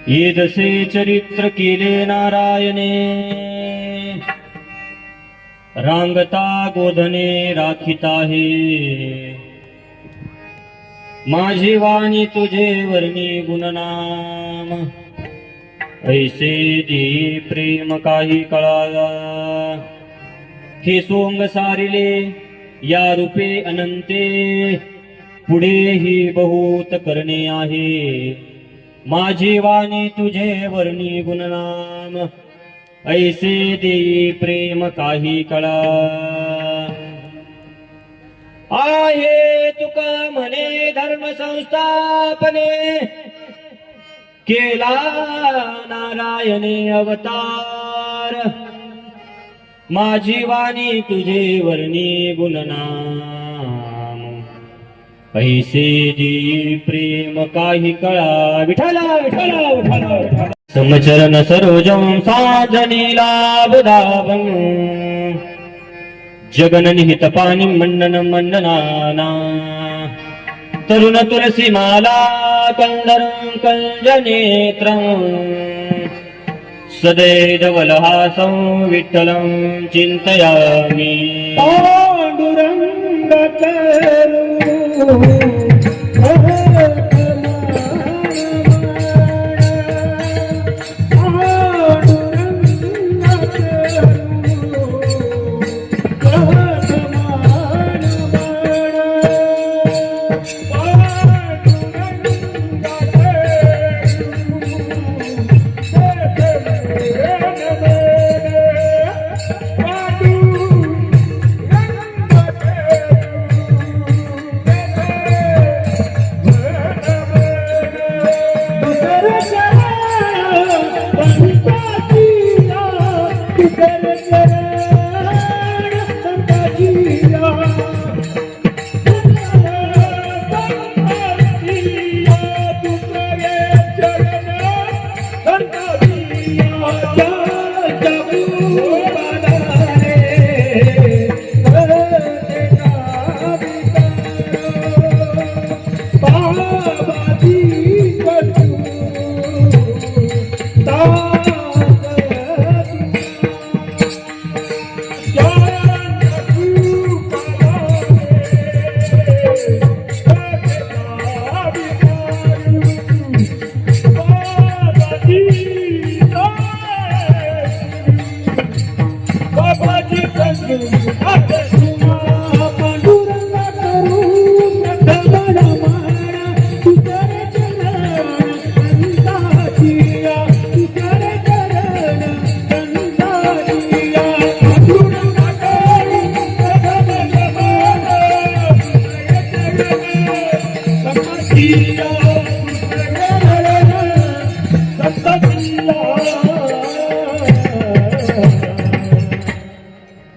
येदसे चरित्र केले नारायणे, रांगता गोधने राखिता हे. माझी वाणी तुझे वर्णी गुणनाम, ऐसे दे प्रेम काही कळाला. हे सोंग सारिले या रूपे अनंते, पुढेही बहुत करणे आहे. माझी वाणी तुझे वर्णी गुणनाम, ऐसे दे प्रेम काही कळा. आहे तुका म्हणे धर्म संस्थापने, केला नारायणे अवतार. माझी वाणी तुझे वर्णी गुणनाम, ऐसे दे प्रेम काही कळा. विठला विठला विठला विठला. समचरण सरोजम साधनी लाभदाभं, जगन निहित पाणी मंडन मंडनाना. तरुण तुलसी माला कंदरं कंजनेत्रं, सदैवलहासं विठ्ठलं चिन्तयामि. पांडुरंग करू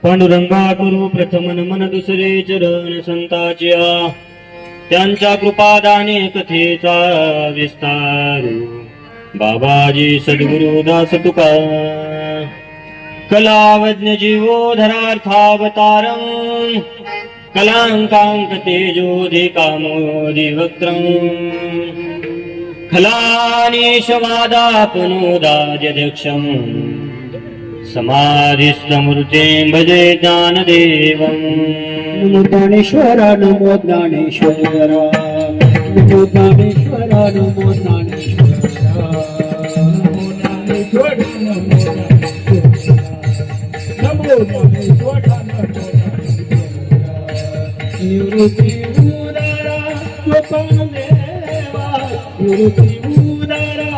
पांडुरंगा करू प्रथम नमन, दुसरे चरण संताच्या. त्यांच्या कृपादाने कथेचा विस्तार, बाबाजी सद्गुरु दास तुका. कलावज्ञ जीवोधरार्थावतारं, कलांकांक तेजोधि कामोधि वक्त्रं. खलानीशवादापनोदाद्यध्यक्षं, समाधिस्थमूर्तिं भजे ज्ञानदेवं. नमो ज्ञानेश्वरा नमो ज्ञानेश्वरा, नमो ज्ञानेश्वरा नमो ज्ञानेश्वरा, नमो ज्ञानेश्वरा नमो ज्ञानेश्वरा, नमो ज्ञानेश्वरा नमो ज्ञानेश्वरा. निवृत्ती उदारा गोपाल देवा, निवृत्ती उदारा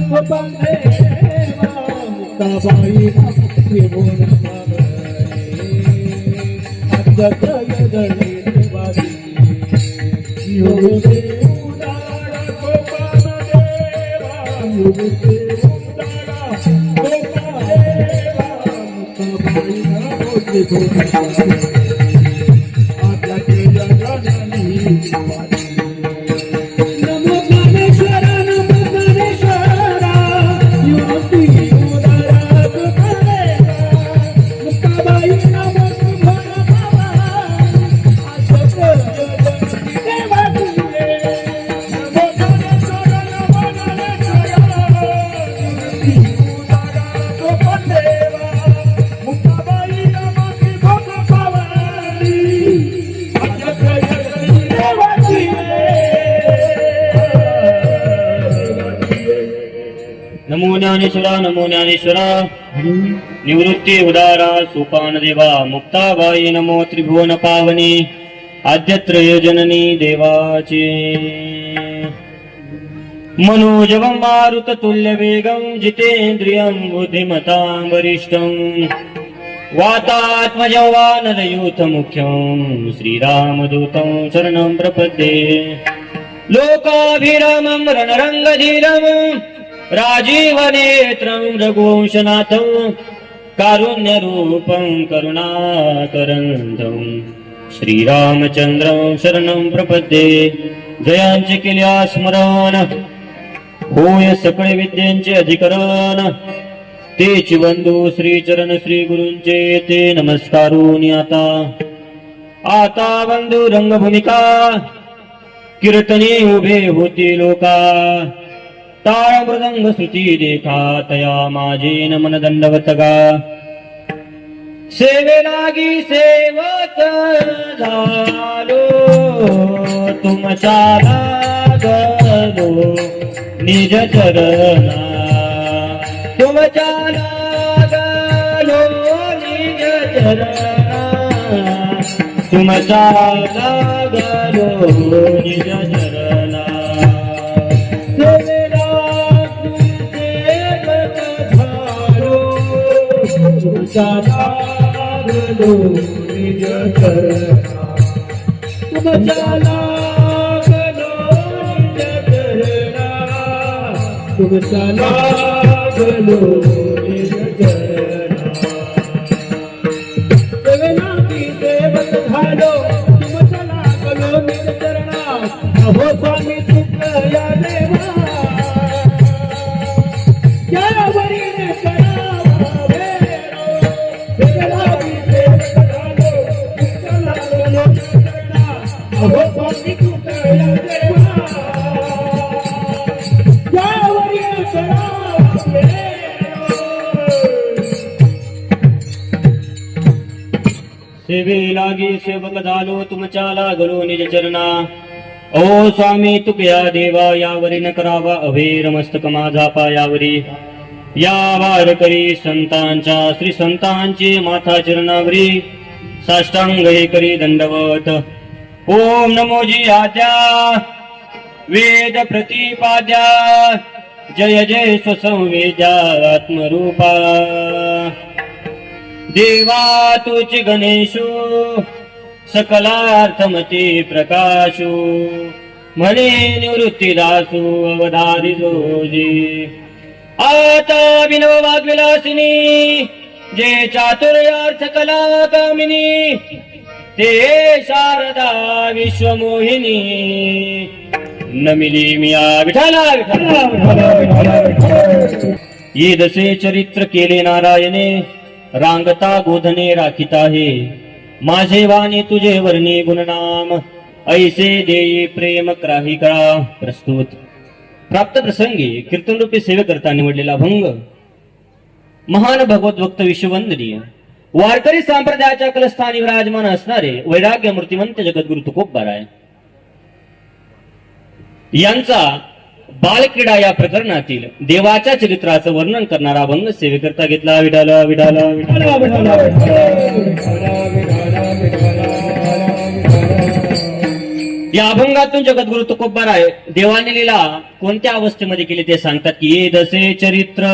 गोपाल देवा. मुक्ताबाई त्रिभुवन तो पण देवा मुक्ताबाई रमाची भोग पावली अध्यक्ष जगती देवाची नमो ज्ञानेश्वरा नमो ज्ञानेश्वरा निवृत्ती उदारा सोपान देवा मुक्ताबाई नमो त्रिभुवन पावनी आद्यत्रय जननी देवाचे मनोजवं मारुततुल्य वेगं जितेन्द्रियं बुद्धिमतां वरिष्ठं वातात्मजं वानरयूथ मुख्यं श्रीरामदूतं शरणं प्रपद्ये लोकाभिरामं रणरङ्गधीरं राजीवनेत्रं रघुवंशनाथं कारुण्यरूपं करुणाकरन्दं श्रीरामचन्द्रं शरणं प्रपद्ये जयांचे केल्या स्मरण होय सकळे विद्यांचे अधिकरण तेची बंधू श्रीचरण श्री गुरूंचे ते नमस्कारून आता बंधू रंगभूमिका कीर्तने उभे होती लोका टाळ मृदंग श्रुती देखा तया माझे नमन दंडवत गा सेवे लागी सेवक झालो तुमच्या लागलो निज चरणा तुमच्या लागलो निज चरणा तुमच्या लागलो निज चरणा सेवे लागी सेवक झालो तुमच्या लागलो निज चरणा तुमच्या लागलो निज चरणा तुमच्या लागलो निज चरणा सेवेलागी सेवक झालो तुमच्या लागलो निज चरणा अहो स्वामी तुकया देवा यावरील करावे सेवेलागी सेवक झालो तुमच्या लागलो निज चरणा अहो स्वामी तुकया देवा यावरील करावे सेवे लागी सेवक झालो तुमच्या लागलो निज चरणा ओ स्वामी तुकया देवा यावरी न करावा अभेर मस्तक माझा पायावरी या वारकरी संतांच्या श्री संतांची माथा चरणावरी साष्टांग हे करी दंडवत ओम नमोजी आद्या वेद प्रतिपाद्या जय जय स्वसंवेद्या आत्मरूपा देवा तुझी गणेशो सकलार्थमती प्रकाशो म्हणे निवृत्तीदासो अवधारी जोजी आता विनव वाग्विलासिनी जे चातुर्यार्थ कला कामिनी ते शारदा विश्वमोहिनी नमिली मिया विठाला ये दसे चरित्र केले नारायणे रांगता गोधने राखिता हे माझे वाणी तुझे वर्णी गुणनाम ऐसे देई प्रेम क्राही कळा प्रस्तुत प्राप्त प्रसंगी कीर्तन रूपी सेवे करता निवडलेला भंग महान भगवत भक्त विश्ववंदनीय वारकरी संप्रदायाच्या कलस्थानी विराजमान असणारे वैराग्य मूर्तिमंत जगद्गुरु तुकोबाराय यांचा बालक्रीडा या प्रकरणातील देवाच्या चरित्राचं वर्णन करणारा भंग सेवेकरता घेतला विठाला विठाला विठाला विठाला या अभंगातून जगद्गुरु तुकोबाराय देवाने लीला कोणत्या अवस्थेमध्ये केली ते सांगतात की ये दसे चरित्र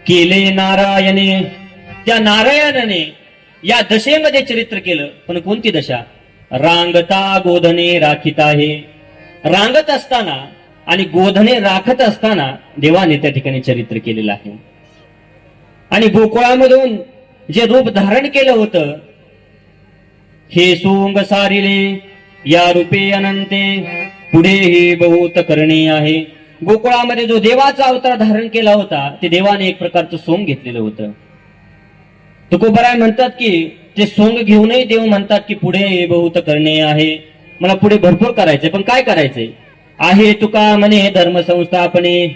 केले नारायणे त्या नारायणाने या दशेमध्ये चरित्र केलं पण कोणती दशा रांगता गोधने राखीत आहे रांगत असताना आणि गोधने राखत असताना देवाने त्या ठिकाणी चरित्र केलेलं आहे आणि गोकुळामधून जे रूप धारण केलं होतं हे सोंग सारिले या रूपे अनंते पुढेही बहुत करणे आहे गोकुळामध्ये जो देवाचा अवतार धारण केला होता ते देवाने एक प्रकारचं सोंग घेतलेलं होतं तुकोबाराय म्हणतात की ते सोंग घेऊनही देव म्हणतात की पुढे बहुत करणे आहे मला पुढे भरपूर करायचंय पण काय करायचंय आहे तुका म्हणे धर्म संस्थापने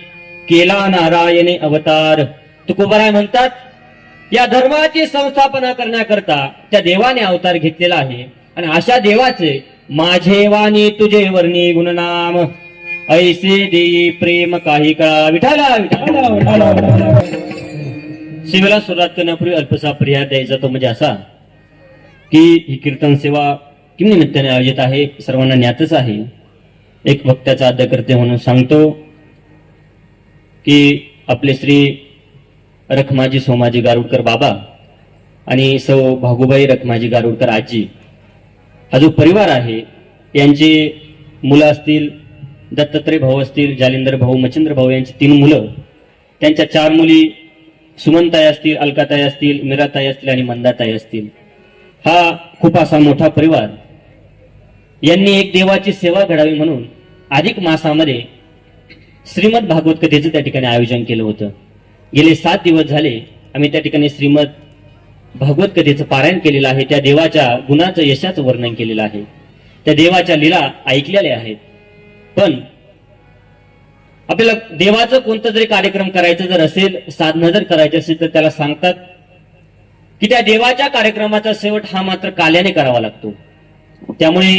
केला नारायणे अवतार. तुकोबाराय म्हणतात, या धर्माची संस्थापना करण्याकरता त्या देवाने अवतार घेतलेला आहे. आणि अशा देवाचे माझे वाणी तुझे वर्णी गुणनाम, ऐसे देई प्रेम काही कळा. विठाला विठाला. शिवेला सुरुवात करण्यापूर्वी अल्पसा पर्याय द्यायचा तो म्हणजे असा की ही कीर्तन सेवा किम निमित्ताने आयोजित आहे, सर्वांना ज्ञातच आहे. एक भक्ताचा आद्य करते म्हणून सांगतो की आपले श्री रखमाजी सोमाजी गारुडकर बाबा आणि सौ भागुबाई रखमाजी गारुडकर आजी हा जो परिवार आहे, यांची मुलं असतील, दत्तात्रय भाऊ असतील, जालिंदर भाऊ, मच्छिंद्र भाऊ यांची 3 मुलं, त्यांच्या 4 मुली सुमनताई असतील, अलकाताई असतील, मीराताई असतील आणि मंदाताई असतील. हा खूप असा मोठा परिवार. यांनी एक देवाची सेवा घडावी म्हणून अधिक मासामध्ये श्रीमद भागवत कथेचं त्या ठिकाणी आयोजन केलं होतं. गेले 7 दिवस झाले आम्ही त्या ठिकाणी श्रीमद भागवत कथेचं पारायण केलेलं आहे. त्या देवाच्या गुणाचं, यशाचं वर्णन केलेलं आहे. त्या देवाच्या लीला ऐकलेल्या आहेत. पण आपल्याला देवाचं कोणतं जरी कार्यक्रम करायचं जर असेल, साधना जर करायची असेल, तर त्याला सांगतात की त्या देवाच्या कार्यक्रमाचा शेवट हा मात्र काल्याने करावा लागतो. त्यामुळे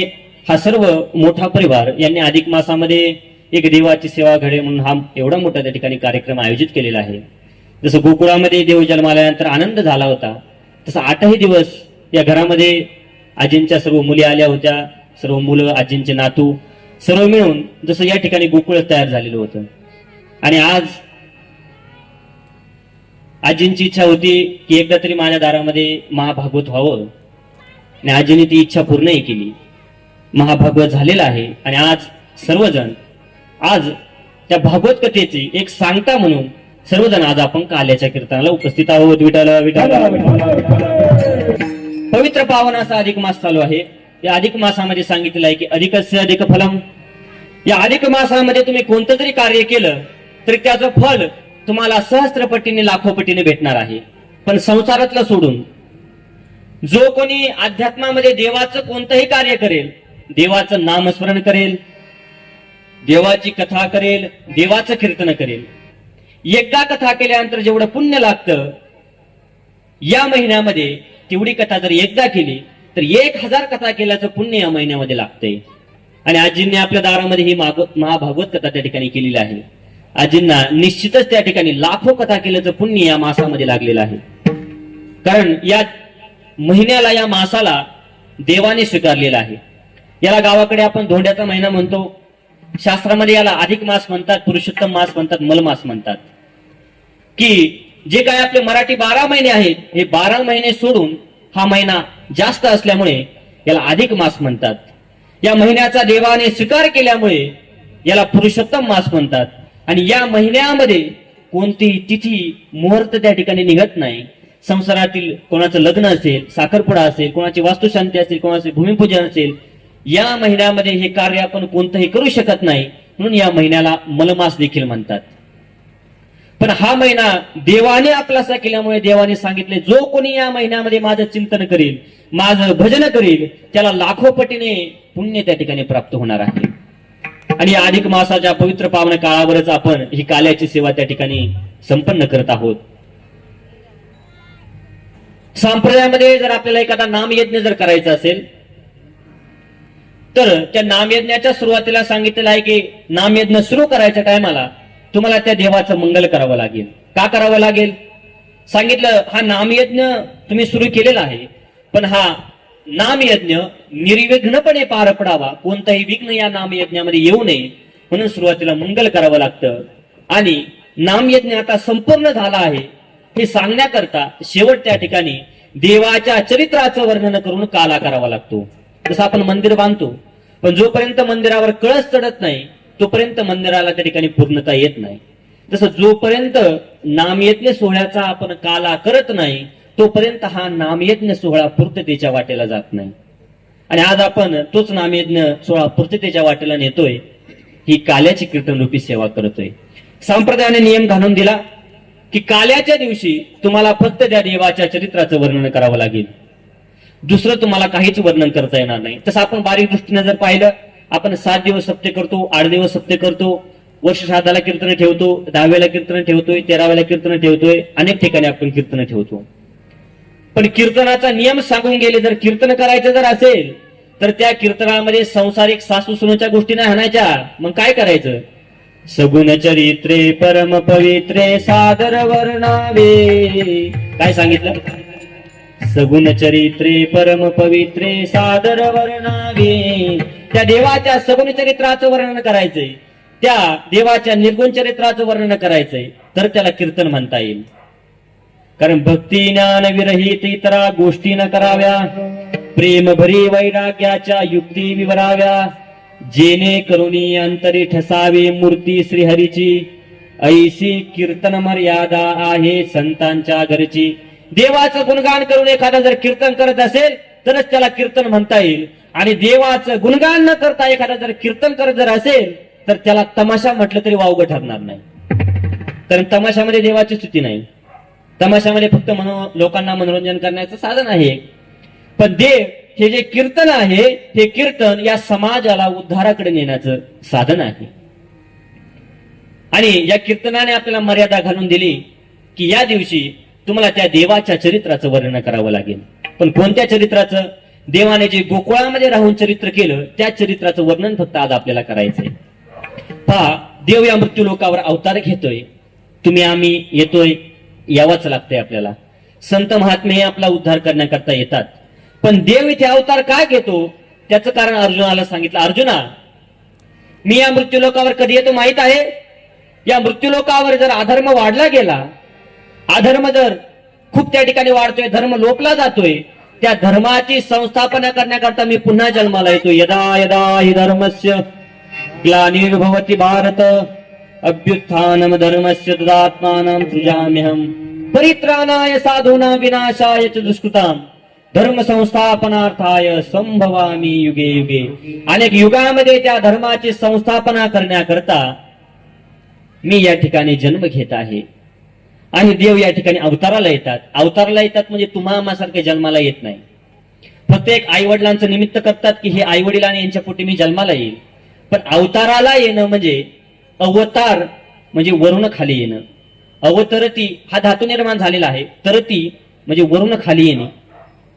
हा सर्व मोठा परिवार यांनी अधिक मासामध्ये एक देवाची सेवा घडे म्हणून हा एवढा मोठा त्या ठिकाणी कार्यक्रम आयोजित केलेला आहे. जसं गोकुळामध्ये देव जन्माल्यानंतर आनंद झाला होता, तसं 8ही दिवस या घरामध्ये आजींच्या सर्व मुली आल्या होत्या, सर्व मुलं, आजींचे नातू सर्व मिळून जसं या ठिकाणी गोकुळ तयार झालेलं होतं. आणि आज आजींची इच्छा होती की एकदा तरी माझ्या दारामध्ये महाभागवत व्हावं, आणि आजीने ती इच्छा पूर्णही केली. महाभागवत झालेला आहे. आणि आज सर्वजण आज त्या भागवत कथेची एक सांगता म्हणून सर्वजण आज आपण काल्याच्या कीर्तनाला उपस्थित आहोत. विठाला विठाला. पवित्र पावन असा अधिक मास चालू आहे. या अधिक मासामध्ये सांगितलेलं आहे की अधिकस्य अधिक फलम. या अधिक मासामध्ये तुम्ही कोणतं जरी कार्य केलं तरी त्याचं फल तुम्हाला सहस्त्रपटीने, लाखोपटीने भेटणार आहे. पण संसारातलं सोडून जो कोणी अध्यात्मामध्ये देवाचं कोणतंही कार्य करेल, देवाचं नामस्मरण करेल, देवाची कथा करेल, देवाचं कीर्तन करेल, एकदा कथा केल्यानंतर जेवढं पुण्य लागतं, या महिन्यामध्ये तेवढी कथा जर एकदा केली तर 1000 कथा केल्याचं पुण्य या महिन्यामध्ये लागतंय. आणि आजींनी आपल्या दारामध्ये ही महाभागवत कथा त्या ठिकाणी केलेली आहे. आजींना निश्चितच त्या ठिकाणी लाखो कथा केल्याचं पुण्य या मासामध्ये लागलेलं आहे. कारण या महिन्याला, या मासाला देवाने स्वीकारलेला आहे. याला गावाकडे आपण धोंड्याचा महिना म्हणतो. शास्त्रामध्ये याला अधिक मास म्हणतात, पुरुषोत्तम मास म्हणतात, मलमास म्हणतात. की जे काय आपले मराठी 12 महिने आहेत, हे 12 महिने सोडून हा महिना जास्त असल्यामुळे याला अधिक मास म्हणतात. या महिन्याचा देवाने स्वीकार केल्यामुळे याला पुरुषोत्तम मास म्हणतात. आणि या महिन्यामध्ये कोणतीही तिथी, मुहूर्त त्या ठिकाणी निघत नाही. संसारातील कोणाचं लग्न असेल, साखरपुडा असेल, कोणाची वास्तुशांती असेल, कोणाचे भूमिपूजन असेल, या महिन्यामध्ये हे कार्य आपण कोणतंही करू शकत नाही. म्हणून या महिन्याला मलमास देखील म्हणतात. पण हा महिना देवाने आपलासा केल्यामुळे देवाने सांगितले, जो कोणी या महिन्यामध्ये माझं चिंतन करेल, माझं भजन करेल, त्याला लाखोपटीने पुण्य त्या ठिकाणी प्राप्त होणार आहे. आणि या अधिक मासाच्या पवित्र पावन काळावरच आपण ही काल्याची सेवा त्या ठिकाणी संपन्न करत आहोत. संप्रदायामध्ये जर आपल्याला एखादा नामयज्ञ जर करायचा असेल तर त्या नामयज्ञाच्या सुरुवातीला सांगितलेलं आहे की नामयज्ञ सुरू करायच्या टायमाला तुम्हाला त्या देवाचं मंगल करावं लागेल. का करावं लागेल सांगितलं, हा नामयज्ञ तुम्ही सुरू केलेला आहे, पण हा नामयज्ञ निर्विघ्नपणे पार पडावा, कोणताही विघ्न या नामयज्ञामध्ये येऊ नये म्हणून सुरुवातीला मंगल करावं लागतं. आणि नामयज्ञ आता संपूर्ण झाला आहे हे सांगण्याकरता शेवट त्या ठिकाणी देवाच्या चरित्राचं वर्णन करून काला करावा लागतो. जसं आपण मंदिर बांधतो, पण जोपर्यंत मंदिरावर कळस चढत नाही तोपर्यंत मंदिराला त्या ठिकाणी पूर्णता येत नाही. तसं जोपर्यंत नामयज्ञ सोहळ्याचा आपण काला करत नाही तोपर्यंत हा नामयज्ञ सोहळा पूर्ततेच्या वाटेला जात नाही. आणि आज आपण तोच नामयज्ञ सोहळा पूर्ततेच्या वाटेला नेतोय, ही काल्याची कीर्तन रूपी सेवा करतोय. संप्रदायाने नियम घालून दिला की काल्याच्या दिवशी तुम्हाला फक्त त्या देवाच्या चरित्राचं वर्णन करावं लागेल, दुसरं तुम्हाला काहीच वर्णन करता येणार नाही. तसं आपण बारीक दृष्टीने जर पाहिलं, आपण 7 दिवस सप्ते करतो, 8 दिवस सप्ते करतो, वर्ष श्राद्धाला कीर्तन ठेवतो, 10व्याला कीर्तन ठेवतोय, 13व्याला कीर्तन ठेवतोय, अनेक ठिकाणी आपण कीर्तन ठेवतो. पण कीर्तनाचा नियम सांगून गेले, जर कीर्तन करायचं जर असेल तर त्या कीर्तनामध्ये संसारिक सासू सुनेच्या गोष्टी नाही आणायच्या. मग काय करायचं? सगुण चरित्रे परम पवित्रे सादर वर्णावे. काय सांगितलं? सगुण चरित्रे परम पवित्रे सादर वर्णावे. त्या देवाच्या सगुण चरित्राचं वर्णन करायचंय, त्या देवाच्या निर्गुण चरित्राचं वर्णन करायचंय, तर त्याला कीर्तन म्हणता येईल. कारण भक्ती ज्ञान विरहित इतरा गोष्टी न कराव्या, प्रेम भरी वैराग्याच्या युक्ती विवराव्या, जेणे करुणी अंतरी ठसावी मूर्ती श्रीहरीची, ऐशी कीर्तन मर्यादा आहे संतांच्या घरची. देवाचं गुणगान करून एखादा जर कीर्तन करत असेल तरच त्याला कीर्तन म्हणता येईल. आणि देवाचं गुणगान न करता एखादा जर कीर्तन करत जर असेल तर त्याला तमाशा म्हटलं तरी वावगं ठरणार नाही. कारण तमाशामध्ये देवाची स्तुती नाही, तमाशामध्ये फक्त लोकांना मनोरंजन करण्याचं साधन आहे. पण देव हे जे कीर्तन आहे, हे कीर्तन या समाजाला उद्धाराकडे नेण्याचं साधन आहे. आणि या कीर्तनाने आपल्याला मर्यादा घालून दिली की या दिवशी तुम्हाला त्या देवाच्या चरित्राचं वर्णन करावं लागेल. पण कोणत्या चरित्राचं? देवाने जे गोकुळामध्ये राहून चरित्र केलं त्या चरित्राचं वर्णन फक्त आज आपल्याला करायचंय. पहा, देव या मृत्यू लोकावर अवतार घेतोय, तुम्ही आम्ही येतोय, यावंच लागतंय आपल्याला. संत महात्मे हे आपला उद्धार करण्याकरता येतात. पण देव इथे अवतार काय घेतो त्याचं कारण अर्जुनाला सांगितलं. अर्जुना, मी या मृत्यू लोकावर कधी येतो माहित आहे? या मृत्यू लोकावर जर अधर्म वाढला गेला, अधर्म जर खूप त्या ठिकाणी वाढतोय, धर्म लोपला जातोय, त्या धर्माची संस्थापना करण्याकरता मी पुन्हा जन्माला येतो. यदा यदा हि धर्मस्य ग्लानिर्भवति भारत अभ्युत्थानम धर्मस्य तदात्मानं सृजाम्यहम् परित्राणाय साधूनां विनाशाय च दुष्कृताम् धर्म संस्थापनार्थाय संभवामि युगे युगे. अनेक युगामध्ये त्या धर्माची संस्थापना करण्याकरता मी या ठिकाणी जन्म घेत आहे. आणि देव या ठिकाणी अवताराला येतात. अवताराला येतात म्हणजे तुम्हा आम्हासारखे जन्माला येत नाही. फक्त एक आई वडिलांचं निमित्त करतात की हे आई वडील आणि यांच्या पोटी मी जन्माला येईल. पण अवताराला येणं म्हणजे, अवतार म्हणजे वरून खाली येणं. अवतरती हा धातू निर्माण झालेला आहे. तरती म्हणजे वरून खाली येणे,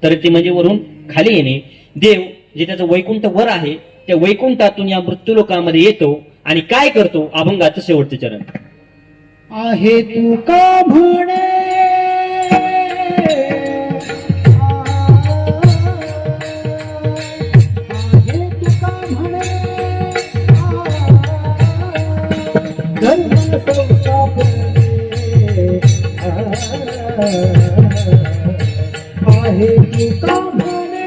तरती म्हणजे वरून खाली येणे. देव जे त्याचं वैकुंठ वर आहे, त्या वैकुंठातून या मृत्यू लोकांमध्ये येतो आणि काय करतो? अभंगाचं शेवटचं चरण आहे तू का म्हणे धर्म संस्थापने आहे तू का म्हणे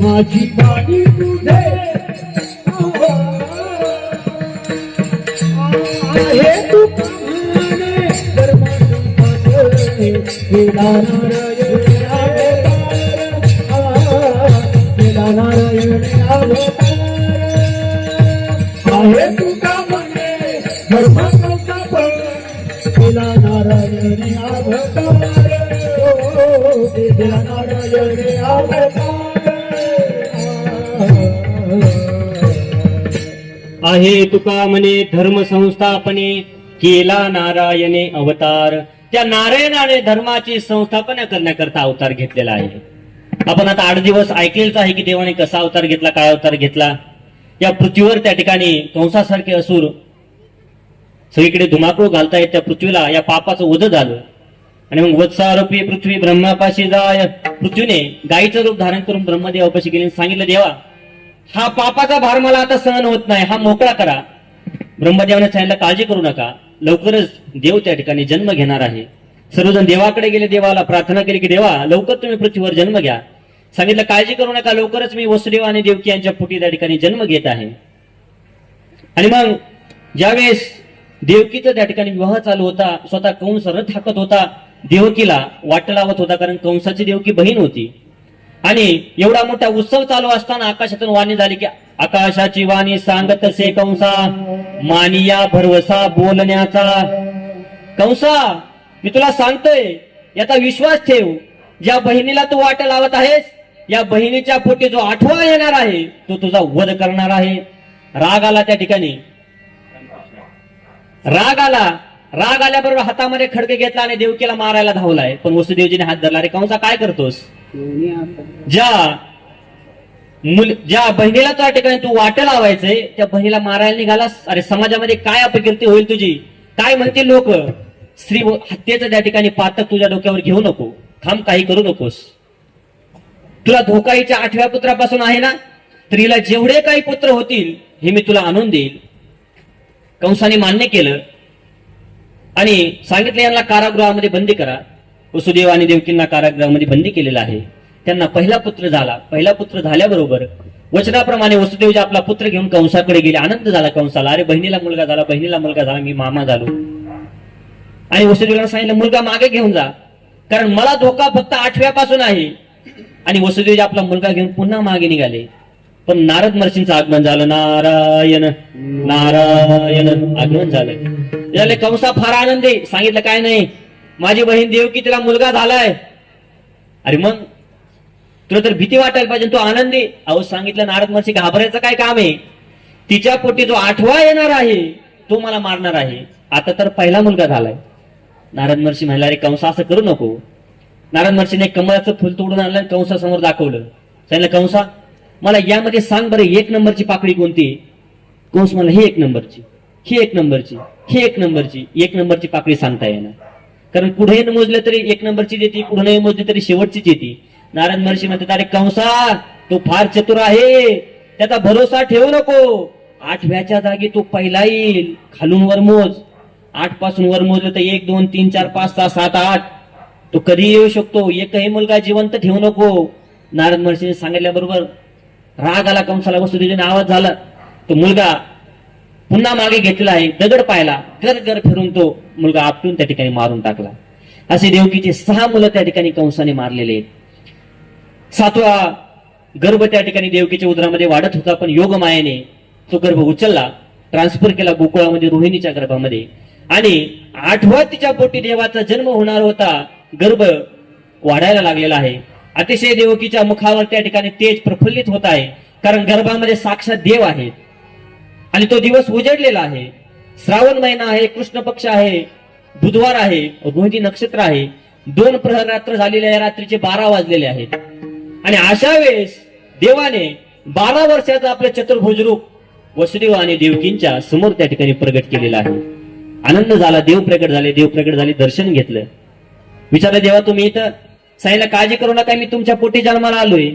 माझी बाणी तुझे आहे तू म्हणे धर्म संस्थापने गेला नारायण अवतार गेला नारायण अवतार आहे तू का म्हणे धर्म संस्थापने गेला नारायण अवतार गेला नारायण अवतार आहे तुका म्हणे धर्म संस्थापने केला नारायणे अवतार. त्या नारायणाने धर्माची संस्थापना करण्याकरता अवतार घेतलेला आहे. आपण आता 8 दिवस ऐकलेलंच आहे की देवाने कसा अवतार घेतला, काय अवतार घेतला. या पृथ्वीवर त्या ठिकाणी कंसासारखे असुर सगळीकडे धुमाकूळ घालतायत. त्या पृथ्वीला या पापाचं ओझं झालं आणि मग वत्सारूपी पृथ्वी ब्रह्मापाशी जाय. पृथ्वीने गायीचं रूप धारण करून ब्रह्मदेवापाशी गेले, सांगितलं देवा हा पापाचा भार मला आता सहन होत नाही, हा मोकळा करा. ब्रह्मदेवाने सांगितलं काळजी करू नका, लवकरच देव त्या ठिकाणी जन्म घेणार आहे. सर्वजण देवाकडे गेले, देवाला प्रार्थना केली की देवा लवकर तुम्ही पृथ्वीवर जन्म घ्या. सांगितलं काळजी करू नका, लवकरच मी वसुदेव आणि देवकी यांच्या पोटी त्या ठिकाणी जन्म घेत आहे. आणि मग ज्यावेळेस देवकीचा त्या ठिकाणी विवाह चालू होता, स्वतः कंस रथ हाकत होता, देवकीला वाट लावत होता, कारण कंसाची देवकी बहीण होती. आणि एवढा मोठा उत्सव चालू असताना आकाशातून वाणी झाली की आकाशाची वाणी सांगत असे कंसा मानिया भरवसा बोलण्याचा. कंसा मी तुला सांगतोय याचा विश्वास ठेव, ज्या बहिणीला तू वाट लावत आहेस या बहिणीच्या पोटी जो 8वा येणार आहे तो तुझा वध करणार आहे. राग आला त्या ठिकाणी, राग आल्याबरोबर हातामध्ये खडके घेतला आणि देवकीला मारायला धावलाय. पण वसुदेवजीने हात धरला, रे कंसा काय करतोस, ज्या बहिणीला त्या ठिकाणी तू वाट लावायचंय त्या बहिणीला मारायला निघालास. अरे समाजामध्ये काय अपकीर्ती होईल तुझी, काय म्हणतील लोक. स्त्री हत्येचं त्या ठिकाणी पातक तुझ्या डोक्यावर घेऊ नको, थांब काही करू नकोस. तुला धोकाईच्या 8व्या पुत्रापासून आहे ना, तर हिला जेवढे काही पुत्र होतील हे मी तुला आणून देईल. कंसाने मान्य केलं आणि सांगितलं यांना कारागृहामध्ये बंदी करा. वसुदेव आणि देवकींना कारागृहामध्ये बंदी केलेलं आहे. त्यांना पहिला पुत्र झाला. पहिला पुत्र झाल्याबरोबर वचनाप्रमाणे वसुदेवजी आपला पुत्र घेऊन कंसाकडे गेले. आनंद झाला कंसाला, अरे बहिणीला मुलगा झाला, बहिणीला मुलगा झाला, मी मामा झालो. आणि वसुदेवाला सांगितलं मुलगा मागे घेऊन जा, कारण मला धोका फक्त 8व्या पासून आहे. आणि वसुदेवजी आपला मुलगा घेऊन पुन्हा मागे निघाले. पण नारद महर्षींचं आगमन झालं. नारायण नारायण आगमन झालं. कंसा फार आनंदी, सांगितलं काय नाही माझी बहीण देवकी तिला मुलगा झालाय. अरे मग तुला तर भीती वाटायला पाहिजे, तू आनंदी. अहो सांगितलं नारद महर्षी घाबरायचं काय काम आहे, तिच्या पोटी जो 8वा येणार आहे तो मला मारणार आहे. आता तर पहिला मुलगा झालाय. नारद महर्षी म्हणाला, अरे कंसा असं करू नको. नारद महर्षीने कमळाचं फुल तोडून आणलं, कंसासमोर दाखवलं. सांगितलं कंसा मला यामध्ये सांग बरं 1 नंबरची पाकळी कोणती. कंस मला ही 1 नंबरची, ही 1 नंबरची, ही 1 नंबरची. 1 नंबरची पाकळी सांगता येणार, कारण पुढे मोजलं तरी 1 नंबरची येते, पुढे नाही मोजली तरी शेवटचीच येते. नारद महर्षी म्हणतात, अरे कंसा तो फार चतुर आहे, त्याचा भरोसा ठेवू नको. 8व्याच्या जागी तो पहिला येईल. खालून वर मोज, 8 पासून वर मोजलं तर 1 2 3 4 5 6 7 8 तो कधी येऊ शकतो. एकही मुलगा जिवंत ठेवू नको. नारद महर्षीने सांगितल्याबरोबर राग आला कंसाला. वसुदेवजीने आवाज झाला, तो मुलगा पुन्हा मागे घेतला आहे. दगड पाहिला, घर फिरून तो मुलगा आपटून त्या ठिकाणी मारून टाकला. असे देवकीचे 6 मुलं त्या ठिकाणी कंसाने मारलेले आहेत. 7वा गर्भ त्या ठिकाणी देवकीच्या उदरामध्ये वाढत होता, पण योगमायेने तो गर्भ उचलला, ट्रान्सफर केला गोकुळामध्ये रोहिणीच्या गर्भामध्ये. आणि 8व्या तिच्या पोटी देवाचा जन्म होणार होता. गर्भ वाढायला लागलेला आहे. अतिशय देवकीच्या मुखावर त्या ठिकाणी तेज प्रफुल्लित होत आहे, कारण गर्भामध्ये साक्षात देव आहेत. आणि तो दिवस उजडलेला आहे. श्रावण महिना आहे, कृष्ण पक्ष आहे, बुधवार आहे, रोहिणी नक्षत्र आहे. 2 प्रहर रात्र झालेल्या या रात्रीचे 12 वाजलेले आहेत. आणि अशा वेळेस देवाने 12 वर्षाचं आपलं चतुर्भुज रूप वसुदेव आणि देवकींच्या समोर त्या ठिकाणी प्रगट केलेलं आहे. आनंद झाला, देव प्रगट झाले, दर्शन घेतलं. विचारलं देवा तुम्ही इथं. साईला काळजी करू नका, मी तुमच्या पोटी जन्माला आलोय.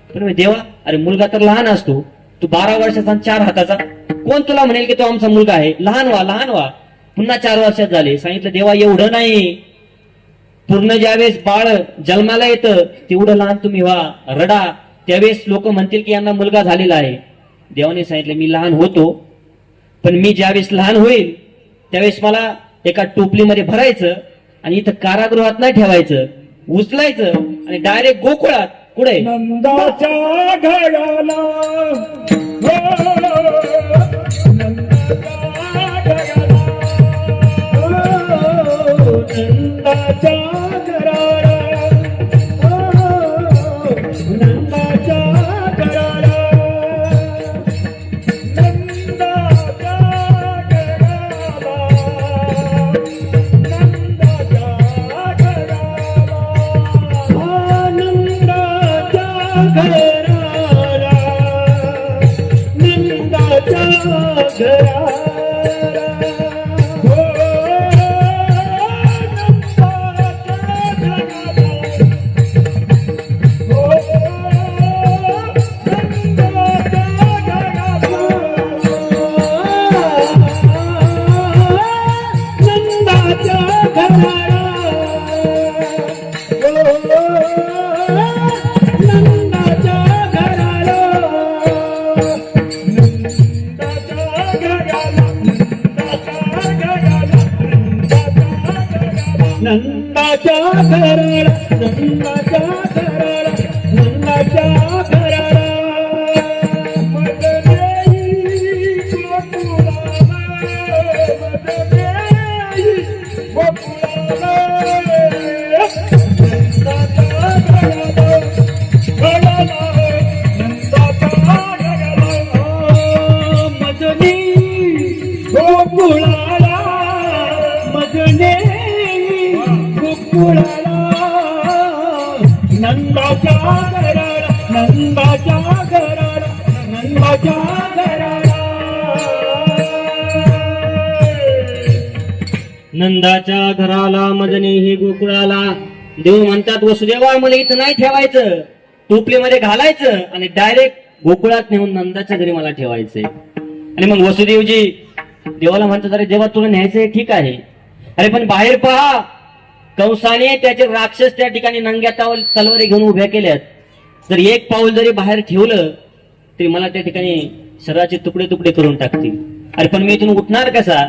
तर देवा अरे मुलगा तर लहान असतो, तू 12 वर्षाचा 4 हाताचा, कोण तुला म्हणेल की तो आमचा मुलगा आहे. लहान व्हा. पुन्हा 4 वर्षात झाले. सांगितलं देवा एवढं नाही, पूर्ण ज्यावेळेस बाळ जन्माला येतं तेवढं लहान तुम्ही व्हा, रडा, त्यावेळेस लोक म्हणतील की यांना मुलगा झालेला आहे. देवाने सांगितलं मी लहान होतो, पण मी ज्यावेळेस लहान होईल त्यावेळेस मला एका टोपलीमध्ये भरायचं आणि इथं कारागृहात नाही ठेवायचं, उचलायचं आणि डायरेक्ट गोकुळात कुठे नंदाच्या घराला नंदाच्या घराला घराला हो नंदाच्या घराला नंदाच्या घराला नंदाच्या घराला नंदाच्या घराला मदनेई गोकुळाला नंदाच्या घराला मदनी गोकुळाला मदने गोकुळाला नंदाच्या घराला नंदाच्या घराला नंदाच्या घराला नंदाच्या घराला मदने ही गोकुळाला. देव म्हणतात वसुदेवा मला इथं नाही ठेवायचं, टोपलीमध्ये घालायचं आणि डायरेक्ट गोकुळात नेऊन नंदाच्या घरी मला ठेवायचंय. आणि मग वसुदेवजी देवाला म्हणतात अरे देवा तुला न्यायचंय ठीक आहे, अरे पण बाहेर पहा कंसाने त्याचे राक्षस त्या ठिकाणी नंग्या तलवारी घेऊन उभ्या केल्यात. जर एक पाऊल जरी बाहेर ठेवलं तरी मला त्या ठिकाणी शरीराचे तुकडे तुकडे करून टाकतील. अरे पण मी इथून उठणार कसा?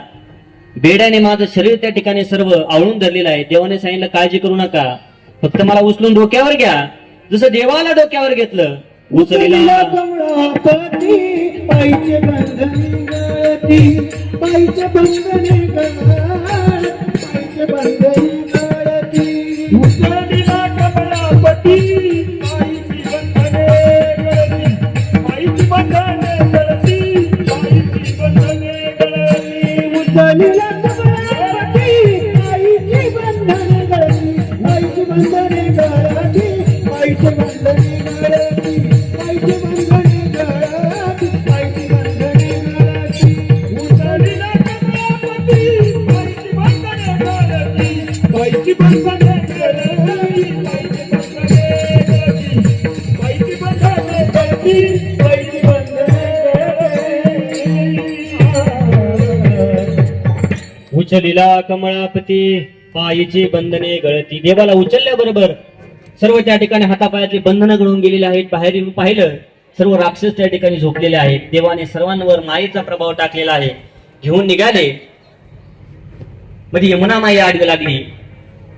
बेड्याने माझं शरीर त्या ठिकाणी सर्व आवळून धरलेलं आहे. देवाने सांगितलं काळजी करू नका, फक्त मला उचलून डोक्यावर घ्या. जसं देवाला डोक्यावर घेतलं उचललेला कमळापती पाहिजे बंधनी गळती पाहिजे बंधनी पाहिजे बंधनी गळती उचललेला कमळापती पाहिजे बंधने गळती पाहिजे बंधने गळती पाहिजे बंधने गळती उचललेला कमळापती पाहिजे बंधने गळती पाहिजे बंधने गळती पाहिजे बंधने उचलिला कमळापती पायीची बंधने गळती. देवाला उचलल्याबरोबर सर्व त्या ठिकाणी हातापायातली बंधनं गळून गेलेली आहेत. बाहेर येऊन पाहिलं सर्व राक्षस त्या ठिकाणी झोपलेले आहेत. देवाने सर्वांवर मायेचा प्रभाव टाकलेला आहे. घेऊन निघाले. मध्ये यमुना माया आडवी लागली.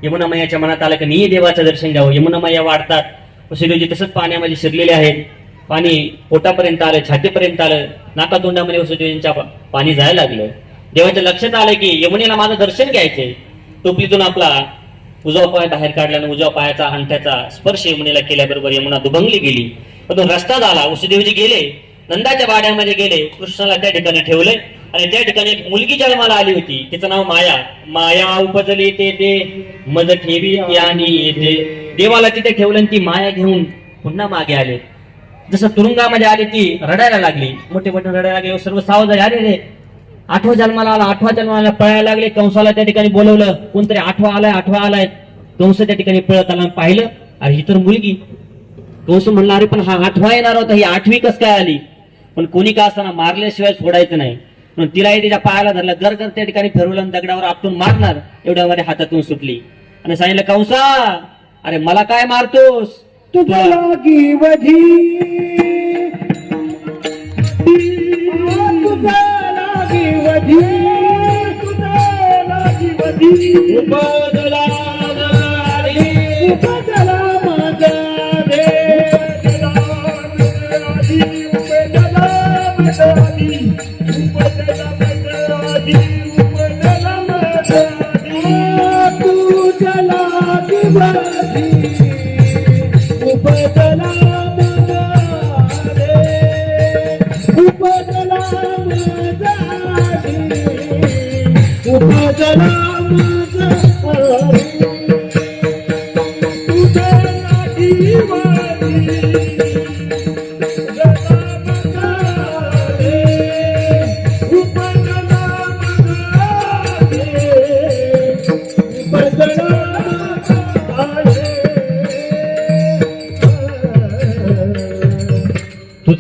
यमुना मायाच्या मनात आलं की मी देवाचं दर्शन घ्यावं. यमुना माया वाढतात. वसुदेवजी तसंच पाण्यामध्ये शिरलेले आहेत. पाणी पोटापर्यंत आलं, छातीपर्यंत आलं, नाकातोंडामध्ये वसुदेवजींच्या पाणी जायला लागलं. देवाच्या लक्षात आलं की यमुनेला माझं दर्शन घ्यायचंय. टोपलीतून आपला उजवा पाय बाहेर काढला आणि उजव्या पायाचा अंगठ्याचा स्पर्श यमुनेला केल्याबरोबर यमुना दुभंगली गेली. पण रस्ता झाला. वसुदेवजी गेले, नंदाच्या वाड्यामध्ये गेले, कृष्णाला त्या ठिकाणी ठेवले आणि त्या ठिकाणी एक मुलगी जन्माला आली होती. तिचं नाव माया. माया उपजली ते मज ठेवी यानी येते. देवाला तिथे ठेवलं आणि ती माया घेऊन पुन्हा मागे आले. जसं तुरुंगामध्ये आली ती रडायला लागली. मोठे मोठे रडायला लागले. सर्व सावध झाले. अरे रे आठवा जन्माला आला, आठवा जन्माला पळायला लागले. कंसाला त्या ठिकाणी बोलवलं. कोणतरी आठवा आलाय. कंस त्या ठिकाणी पळत आला. पाहिलं अरे ही तर मुलगी. कंस म्हणला अरे पण हा आठवा येणार होता, ही आठवी कस काय आली? पण कोणी का असताना मारल्याशिवाय सोडायचं नाही. पण तिलाही तिच्या पायाला धरलं. गर त्या ठिकाणी फिरवलं आणि दगडावर आपटून मारणार एवढ्या मध्ये हातातून सुटली आणि सांगितलं कंसा अरे मला काय मारतोस? तुझ्या लागी वधी उपदला माझा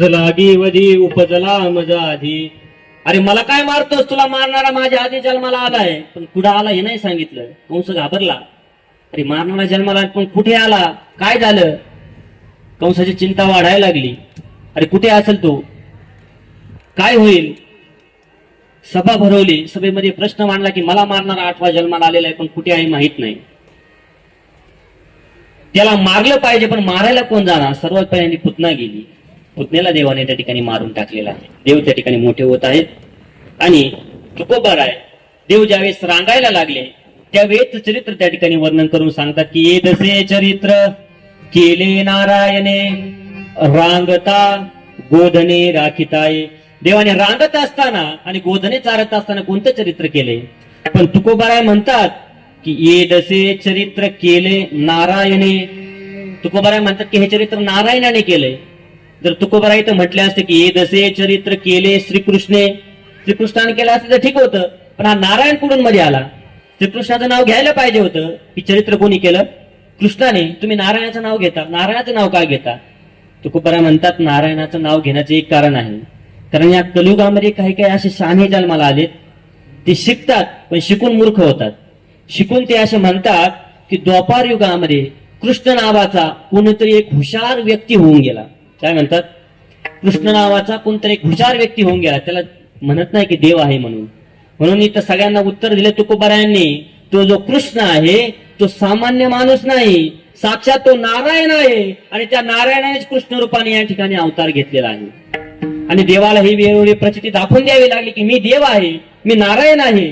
तुझ लागी वधी उपजला मज आधी. अरे मला काय मारतोस, तुला मारणारा माझ्या आधी जन्माला आलाय, पण कुठं आला हे नाही सांगितलं. कंस घाबरला. अरे मारणारा जन्माला आला, पण कुठे आला, काय झालं. कंसाची चिंता वाढायला लागली. अरे कुठे असेल तो, काय होईल. सभा भरवली. सभेमध्ये प्रश्न मांडला की मला मारणारा 8वा जन्माला आलेला आहे, पण कुठे आहे माहित नाही. त्याला मारलं पाहिजे, पण मारायला कोण जाणार. सर्वात पहिल्यांदा पुतना गेली. पुतण्याला देवाने त्या ठिकाणी मारून टाकलेला आहे. देव त्या ठिकाणी मोठे होत आहेत. आणि तुकोबाराय देव ज्यावेळेस रांगायला लागले त्यावेळेस चरित्र त्या ठिकाणी वर्णन करून सांगतात की ये दसे चरित्र केले नारायणे रांगता गोधने राखिताये. देवाने रांगत असताना आणि गोधने चारत असताना कोणतं चरित्र केले. पण तुकोबाराय म्हणतात की ये दसे चरित्र केले नारायणे. तुकोबाराय म्हणतात की हे चरित्र नारायणाने केले. जर तुकोबाराय इथं म्हटले असते की ये दसे चरित्र केले श्रीकृष्णे, श्रीकृष्णाने केलं असतं तर ठीक होतं, पण हा नारायण कुठून मध्ये आला. श्रीकृष्णाचं नाव घ्यायला पाहिजे होतं की चरित्र कोणी केलं, कृष्णाने. तुम्ही नारायणाचं नाव घेता, नारायणाचं नाव काय घेता. तुकोबाराय म्हणतात नारायणाचं नाव घेण्याचं एक कारण आहे, कारण या कलियुगामध्ये काही काही असे शहाणे जन्माला आलेत. ते शिकतात पण शिकून मूर्ख होतात. शिकून ते असे म्हणतात की द्वापार युगामध्ये कृष्ण नावाचा कोणीतरी एक हुशार व्यक्ती होऊन गेला. काय म्हणतात, कृष्ण नावाचा कोणतरी एक हुशार व्यक्ती होऊन गेला, त्याला म्हणत नाही की देव आहे म्हणून. म्हणून इथं सगळ्यांना उत्तर दिले तुकोबारायांनी, तो जो कृष्ण आहे तो सामान्य माणूस नाही, साक्षात तो नारायण आहे. आणि त्या नारायणानेच कृष्ण रूपाने या ठिकाणी अवतार घेतलेला आहे. आणि देवाला ही वेगवेगळी प्रचिती दाखवून द्यावी लागली की मी देव आहे, मी नारायण आहे.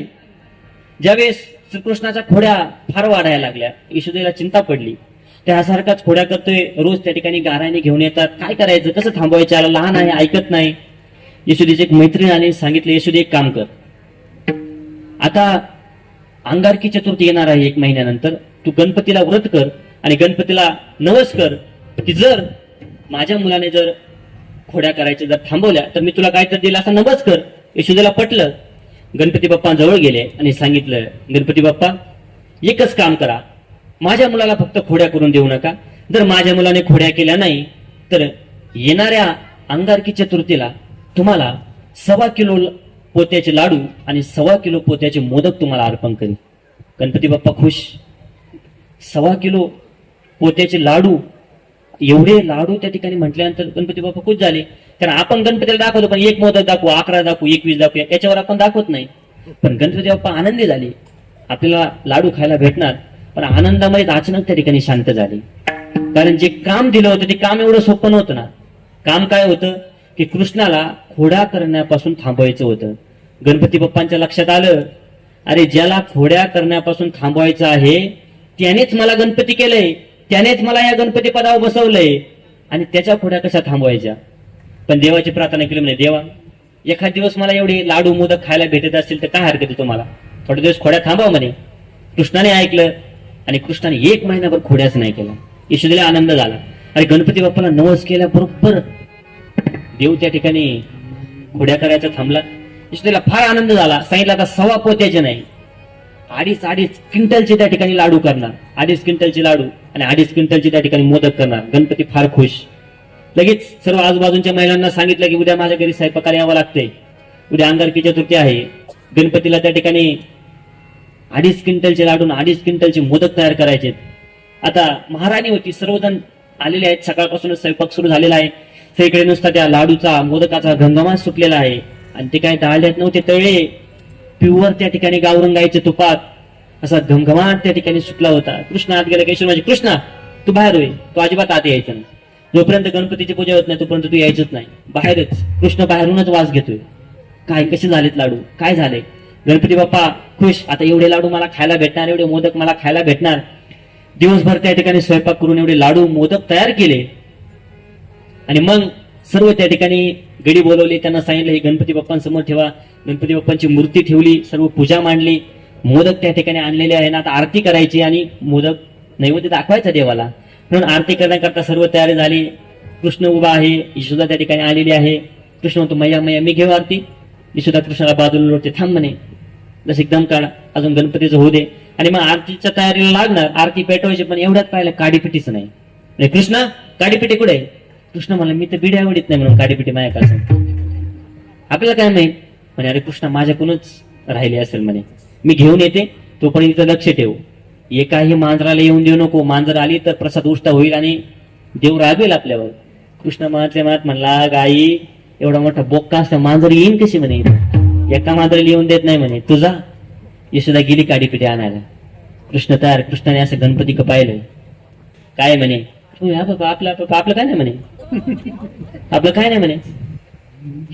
ज्यावेळेस श्रीकृष्णाच्या खोड्या फार वाढायला लागल्या, यशोदेला चिंता पडली. त्यासारखाच खोड्या करतोय, रोज त्या ठिकाणी गाराने घेऊन येतात. काय करायचं, कसं थांबवायचं, याला लहान आहे ऐकत नाही. यशोदेची एक मैत्रीण आली, सांगितलं यशोदे एक काम कर, आता अंगारकी चतुर्थी येणार आहे 1 महिन्यानंतर, तू गणपतीला व्रत कर आणि गणपतीला नवस कर की जर माझ्या मुलाने जर खोड्या करायच्या जर थांबवल्या तर मी तुला काय तर दिलं असा नवस कर. यशोदेला पटलं. गणपती बाप्पा जवळ गेले आणि सांगितलं, गणपती बाप्पा एकच काम करा, माझ्या मुलाला फक्त खोड्या करून देऊ नका. जर माझ्या मुलाने खोड्या केल्या नाही तर येणाऱ्या अंगारकी चतुर्थीला तुम्हाला 1.25 किलो पोत्याचे लाडू आणि 1.25 किलो पोत्याचे मोदक तुम्हाला अर्पण करेल. गणपती बाप्पा खुश. 1.25 किलो पोत्याचे लाडू, एवढे लाडू त्या ठिकाणी म्हटल्यानंतर गणपती बाप्पा खुश झाले. कारण आपण गणपतीला दाखवतो पण 1 मोदक दाखवू, 11 दाखवू, 21 दाखवू, याच्यावर आपण दाखवत नाही. पण गणपती बाप्पा आनंदी झाले, आपल्याला लाडू खायला भेटणार. पण आनंदामध्ये अचानक त्या ठिकाणी शांत झाले. कारण जे काम दिलं होतं ते काम एवढं सोपं नव्हतं ना. काम काय होतं की कृष्णाला खोड्या करण्यापासून थांबवायचं होतं. गणपती बाप्पांच्या लक्षात आलं, अरे ज्याला खोड्या करण्यापासून थांबवायचं आहे त्यानेच मला गणपती केलंय, त्यानेच मला या गणपती पदावर बसवलंय, आणि त्याच्या खोड्या कशा थांबवायच्या. पण देवाची प्रार्थना केली, म्हणजे देवा एखाद दिवस मला एवढे लाडू मोदक खायला भेटत असतील तर काय हरकत आहे तुम्हाला, थोडे दिवस खोड्या थांबवा म्हणे. कृष्णाने ऐकलं आणि कृष्णाने 1 महिनाभर खोड्याच नाही केला. यशोदेला आनंद झाला आणि गणपती बाप्पाला नवस केल्याबरोबर देव त्या ठिकाणी खोड्या करायचा थांबला. यशोदेला फार आनंद झाला. सांगितलं आता 1.25 पोत्याचे नाही, 2.5 क्विंटलचे त्या ठिकाणी लाडू करणार. 2.5 क्विंटलचे लाडू आणि 2.5 क्विंटलचे त्या ठिकाणी मोदक करणार. गणपती फार खुश. लगेच सर्व आजूबाजूच्या महिलांना सांगितलं की उद्या माझ्या घरी स्वयंपाकाला यावं लागतंय, उद्या अंगारकी चतुर्थी आहे. गणपतीला त्या ठिकाणी 2.5 क्विंटलचे लाडू आणि 2.5 क्विंटलचे मोदक तयार करायचे. आता महाराणी होती, सर्वजण आलेले आहेत, सकाळपासूनच स्वयंपाक सुरू झालेला आहे. सगळीकडे नुसता त्या लाडूचा मोदकाचा घमघमाट सुटलेला आहे. आणि ते काय डाळल्यात नव्हते, तळे प्युअर त्या ठिकाणी गावरंग गाईच्या तुपात असा घमघमाट त्या ठिकाणी सुटला होता. कृष्ण आत गेला की माझी कृष्णा तू बाहेर होय, तू अजिबात आत यायचं नाही. जोपर्यंत गणपतीची पूजा होत नाही तोपर्यंत तू यायचंच नाही, बाहेरच. कृष्ण बाहेरूनच वास घेतोय. काय कसे झालेत लाडू, काय झाले. गणपती बाप्पा खुश, आता एवढे लाडू मला खायला भेटणार, एवढे मोदक मला खायला भेटणार. दिवसभर त्या ठिकाणी स्वयंपाक करून एवढे लाडू मोदक तयार केले. आणि मग सर्व त्या ठिकाणी गडी बोलवले, त्यांना सांगितलं हे गणपती बाप्पांसमोर ठेवा. गणपती बाप्पांची मूर्ती ठेवली, सर्व पूजा मांडली. मोदक त्या ठिकाणी आणलेले आहे ना, आता आरती करायची आणि मोदक नैवेद्य दाखवायचा देवाला. म्हणून आरती करण्याकरता सर्व तयारी झाली. कृष्ण उभा आहे, यशोदा त्या ठिकाणी आलेली आहे. कृष्ण म्हणतो मैया मैया मी घेऊ आरती. यशोदा कृष्णाला बाजूला लोटते, थांब म्हणे, जस एकदम काढ, अजून गणपतीचं होऊ दे. आणि मग आरतीच्या तयारीला लागणार, आरती पेटवायची. पण एवढ्यात पाहिलं काडीपिटीच नाही. कृष्णा काडीपिटी कुठे, कृष्ण म्हणला मी तर बिडी आवडीत नाही म्हणून काडीपिटी माया का आपल्याला काय माहित म्हणे अरे कृष्णा माझ्याकडूनच राहिले असेल म्हणे मी घेऊन येते तोपर्यंत इथं लक्ष ठेव एकाही मांजराला येऊन देऊ नको मांजर आली तर प्रसाद उष्टा होईल आणि देव रागवेल आपल्यावर कृष्ण मनातल्या मनात म्हणला गाई एवढा मोठा बोक्का असता मांजर येईन कशी म्हणे एका मांजराला येऊन देत नाही म्हणे तुझा यशोदा गेली काडीपिटी आणायला कृष्ण तयार कृष्णाने असं गणपती का पाहिलं काय म्हणे आपलं आपलं काय नाही म्हणे आपलं काय नाही म्हणे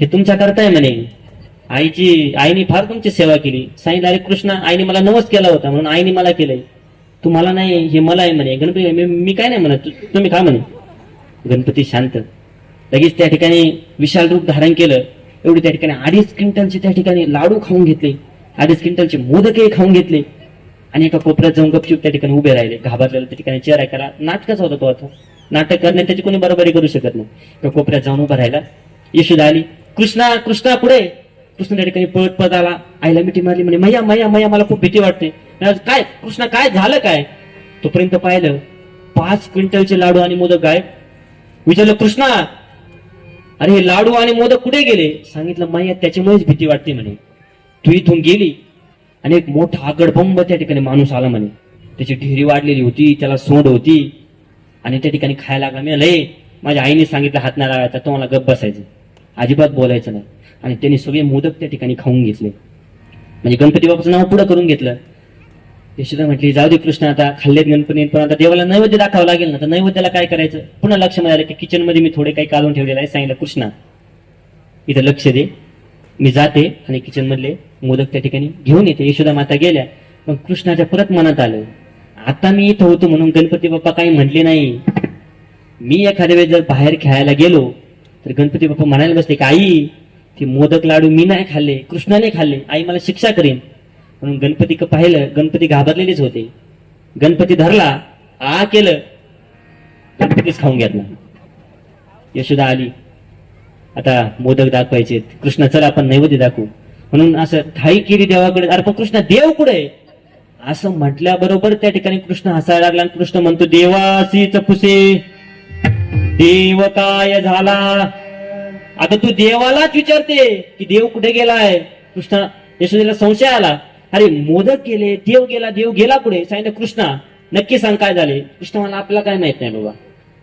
हे तुमच्या करताय म्हणे आईने फार तुमची सेवा केली सांगितलं अरे कृष्णा आईने मला नवस केला होता म्हणून आईने मला केलंय तुम्हाला नाही हे मला आहे म्हणे गणपती मी काय नाही म्हणत तुम्ही का म्हणे गणपती शांत लगेच त्या ठिकाणी विशाल रूप धारण केलं एवढी त्या ठिकाणी 2.5 क्विंटलचे त्या ठिकाणी लाडू खाऊन घेतले 2.5 क्विंटलचे मोदकही खाऊन घेतले आणि एका कोपऱ्यात जाऊन गपचूप त्या ठिकाणी उभे राहिले घाबरलेला त्या ठिकाणी चेहरा करा नाटकच होता तो आता नाटक करणे त्याची कोणी बरोबरी करू शकत नाही त्या कोपऱ्यात जाऊन उभा राहिला यशोदा आली कृष्णा कृष्णा पुढे कृष्ण त्या ठिकाणी पळत पळत आला आईला मिठी मारली म्हणे मैया मैया मैया मला खूप भीती वाटते काय कृष्णा काय झालं काय तोपर्यंत पाहिलं 5 क्विंटलचे लाडू आणि मोदक गायब विचारलं कृष्णा अरे हे लाडू आणि मोदक कुठे गेले सांगितलं मैया त्याच्यामुळेच भीती वाटते म्हणे तू इथून गेली आणि एक मोठा आगडबंब त्या ठिकाणी माणूस आला म्हणे त्याची ढेरी वाढलेली होती त्याला सोंड होती आणि त्या ठिकाणी खायला लागला मी लय माझ्या आईने सांगितलं हात नाही लागायचा तो मला गप्प बसायचं अजिबात बोलायचं नाही आणि त्यांनी सगळे मोदक त्या ठिकाणी खाऊन घेतले म्हणजे गणपती बाबाचं नाव पुढं करून घेतलं यशोदा म्हटली जाऊ दे कृष्ण आता खाल्लेत गणपती पण आता देवाला नैवेद्य दाखवावं लागेल ना तर नैवेद्याला काय करायचं पुन्हा लक्ष मध्ये आलं की किचन मध्ये मी थोडे काही काढून ठेवलेलं आहे सांगितलं कृष्णा इथं लक्ष दे मी जाते आणि किचन मधले मोदक त्या ठिकाणी घेऊन येते यशोदा माता गेल्या मग कृष्णाच्या परत मनात आलं आता मी इथं होतो म्हणून गणपती बाप्पा काही म्हटले नाही मी एखाद्या वेळेस जर बाहेर खेळायला गेलो तर गणपती बाप्पा म्हणायला बसले की आई ते मोदक लाडू मी नाही खाल्ले कृष्णाने खाल्ले आई मला शिक्षा करेन म्हणून गणपती पाहिलं गणपती घाबरलेलेच होते गणपती धरला आ केलं गणपतीच खाऊन घेतला यशोदा आली आता मोदक दाखवायचे कृष्णा चला आपण नैवेद्य दाखवू म्हणून असं थाई केली देवाकडे अरे पण कृष्णा देव कुठे असं म्हटल्याबरोबर त्या ठिकाणी कृष्ण हसायला लागला आणि कृष्ण म्हणतो देवासीच पुसे देव काय झाला आता तू देवालाच विचारते की देव कुठे गेलाय कृष्ण यशोदेला संशय आला अरे मोदक गेले देव गेला पुढे सांगितलं कृष्णा नक्की सांग काय झाले कृष्ण मला आपल्याला काय माहित नाही बाबा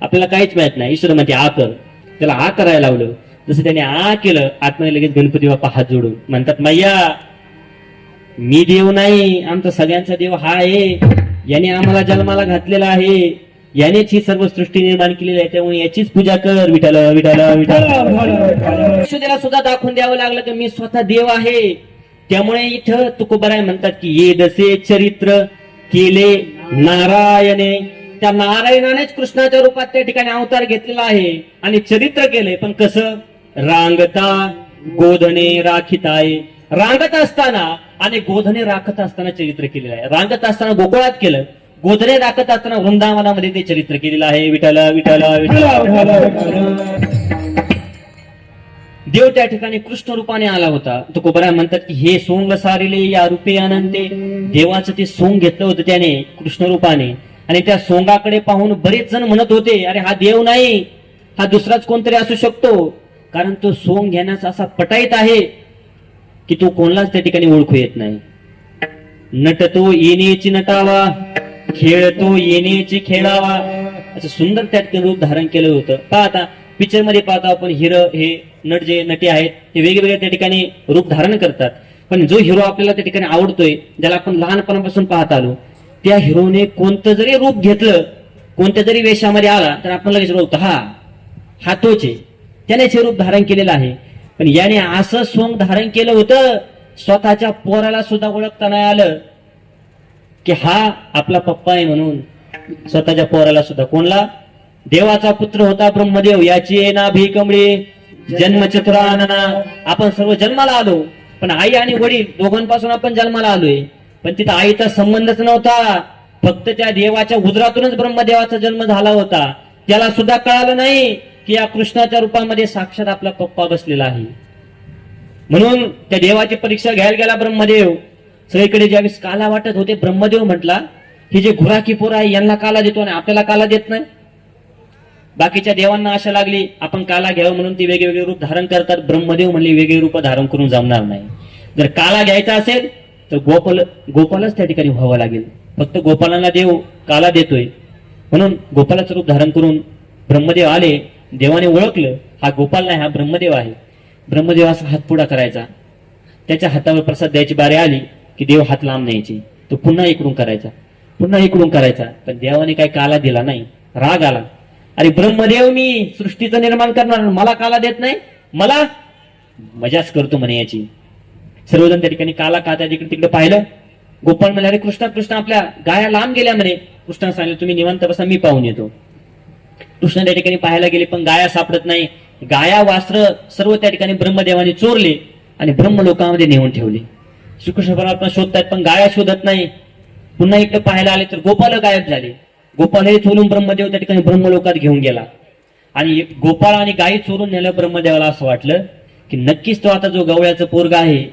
आपल्याला काहीच माहित नाही ईश्वर म्हणते आ कर त्याला आ करायला लावलं जसं त्याने आ केलं आतमध्ये लगेच गणपती बाप्पा हात जोडून म्हणतात मैया मी देव नाही आमचा सगळ्यांचा देव हा आहे याने आम्हाला जन्माला घातलेला आहे यानेच ही सर्व सृष्टी निर्माण केलेली आहे त्यामुळे याचीच पूजा कर विठाल विठाल विठाल यशोदेला सुद्धा दाखवून द्यावं लागलं की मी स्वतः देव आहे त्यामुळे इथं तुकोबाराय म्हणतात की ये दसे चरित्र केले नारायणे त्या नारायणानेच कृष्णाच्या रूपात त्या ठिकाणी अवतार घेतलेला आहे आणि चरित्र केले पण कसं रांगता गोधने राखिताय रांगत असताना आणि गोधने राखत असताना चरित्र केलेलं आहे रांगत असताना गोकुळात केलं गोधने राखत असताना वृंदावनामध्ये ते चरित्र केलेलं आहे विठाल विठाल विठाल देव त्या ठिकाणी कृष्ण रूपाने आला होता तुकोबाराय म्हणतात की हे सोंग सारिले या रूपे अनंते देवाचं ते सोंग घेतलं होतं त्याने कृष्ण रूपाने आणि त्या सोंगाकडे पाहून बरेच जण म्हणत होते अरे हा देव नाही हा दुसराच कोणतरी असू शकतो कारण तो सोंग घेण्याचा असा पटाईत आहे की तो कोणालाच त्या ठिकाणी ओळखू येत नाही नटतो येण्याची नटावा खेळतो येण्याची खेळावा असं सुंदर त्या ठिकाणी रूप धारण केलं होतं पहा आता पिक्चर मध्ये पाहतो आपण हिरो हे नट जे नटी आहेत ते वेगवेगळ्या त्या ठिकाणी रूप धारण करतात पण जो हिरो आपल्याला त्या ठिकाणी आवडतोय ज्याला आपण लहानपणापासून पाहत आलो त्या हिरोने कोणतं जरी रूप घेतलं कोणत्या जरी वेशामध्ये आला तर आपण लगेच ओळखतो हा तोच आहे त्यानेच हे रूप धारण केलेलं आहे पण याने असं सोंग धारण केलं होतं स्वतःच्या पोराला सुद्धा ओळखता नाही आलं की हा आपला पप्पा आहे म्हणून स्वतःच्या पोराला सुद्धा कोणला देवाचा पुत्र होता ब्रह्मदेव याची नाभी कमळी जन्मचतुरानना आपण सर्व जन्माला आलो पण आई आणि वडील दोघांपासून आपण जन्माला आलोय पण तिथं आईचा संबंधच नव्हता फक्त त्या देवाच्या उदरातूनच ब्रह्मदेवाचा जन्म झाला होता त्याला सुद्धा कळालं नाही की या कृष्णाच्या रूपामध्ये साक्षात आपला पप्पा बसलेला आहे म्हणून त्या देवाची परीक्षा घ्यायला गेला ब्रह्मदेव सगळीकडे ज्यावेळेस काला वाटत होते ब्रह्मदेव म्हटला हे जे घुराकी पोर आहे यांना काला देतो आणि आपल्याला काला देत नाही बाकीच्या देवांना आशा लागली आपण काला घ्यावं म्हणून ती वेगवेगळे रूप धारण करतात. ब्रह्मदेव म्हणले वेगवेगळे रूप धारण करून जमणार नाही. जर काला घ्यायचा असेल तर गोपालच त्या ठिकाणी व्हावं लागेल. फक्त गोपालांना देव काला देतोय म्हणून गोपालाचं रूप धारण करून ब्रह्मदेव आले. देवाने ओळखलं हा गोपाल नाही, हा ब्रह्मदेव आहे. ब्रह्मदेव असा हात पुढा करायचा, त्याच्या हातावर प्रसाद द्यायची बारी आली की देव हात लांब न्यायची. तो पुन्हा इकडून करायचा, पुन्हा इकडून करायचा. पण देवाने काही काला दिला नाही. राग आला. अरे ब्रह्मदेव, मी सृष्टीचं निर्माण करणार, मला काला देत नाही, मला मजाच करतो म्हणे याची. सर्वजण त्या ठिकाणी काला खात्या तिकडे तिकडे पाहिलं. गोपाल म्हणे अरे कृष्णा कृष्णा, आपल्या गाया लांब गेल्या म्हणे. कृष्णा सांगितलं तुम्ही निवांत बसा, मी पाहून येतो. कृष्ण त्या ठिकाणी पाहायला गेले पण गाया सापडत नाही. गाया वास्त्र सर्व त्या ठिकाणी ब्रह्मदेवाने चोरले आणि ब्रह्मलोकामध्ये नेऊन ठेवले. श्रीकृष्ण परमात्मा शोधतायत पण गाया शोधत नाही. पुन्हा इकडे पाहायला आले तर गोपाल गायब झाले. गोपाल हे चोरून ब्रह्मदेव त्या ठिकाणी ब्रह्मलोकात घेऊन गेला. आणि गोपाळ आणि गायी चोरून नेलं. ब्रह्मदेवाला असं वाटलं की नक्कीच तो आता जो गवळ्याचा पोरगा आहे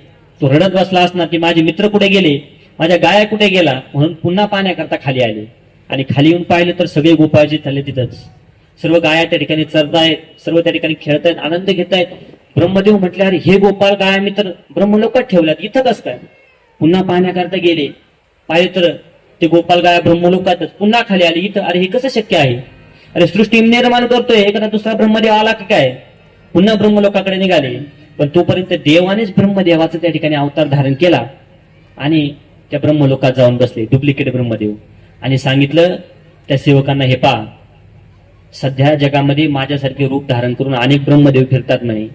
तो रडत बसला असणार की माझे मित्र कुठे गेले, माझ्या गाया कुठे गेला, म्हणून पुन्हा पाण्याकरता खाली आले. आणि खाली येऊन पाहिलं तर सगळे गोपाळजी चालले तिथंच. सर्व गाया त्या ठिकाणी चरतायत, सर्व त्या ठिकाणी खेळतायत, आनंद घेतायत. ब्रह्मदेव म्हटले अरे हे गोपाळ गाया मी तर ब्रह्मलोकात ठेवल्यात, इथं कसं काय. पुन्हा पाहण्याकरता गेले. पाहिले तर ते गोपाल गाया ब्रह्मलोकातच. पुन्हा खाली आले. इथं अरे हे कसं शक्य आहे. अरे सृष्टी निर्माण करतोय एखादा दुसरा ब्रह्मदेव आला की काय. पुन्हा ब्रह्मलोकाकडे निघाले. पण तोपर्यंत देवानेच ब्रह्मदेवाचं त्या ठिकाणी अवतार धारण केला आणि त्या ब्रह्मलोकात जाऊन बसले डुप्लिकेट ब्रह्मदेव. आणि सांगितलं त्या सेवकांना हे पहा, सध्या जगामध्ये माझ्यासारखे रूप धारण करून अनेक ब्रह्मदेव फिरतात म्हणे.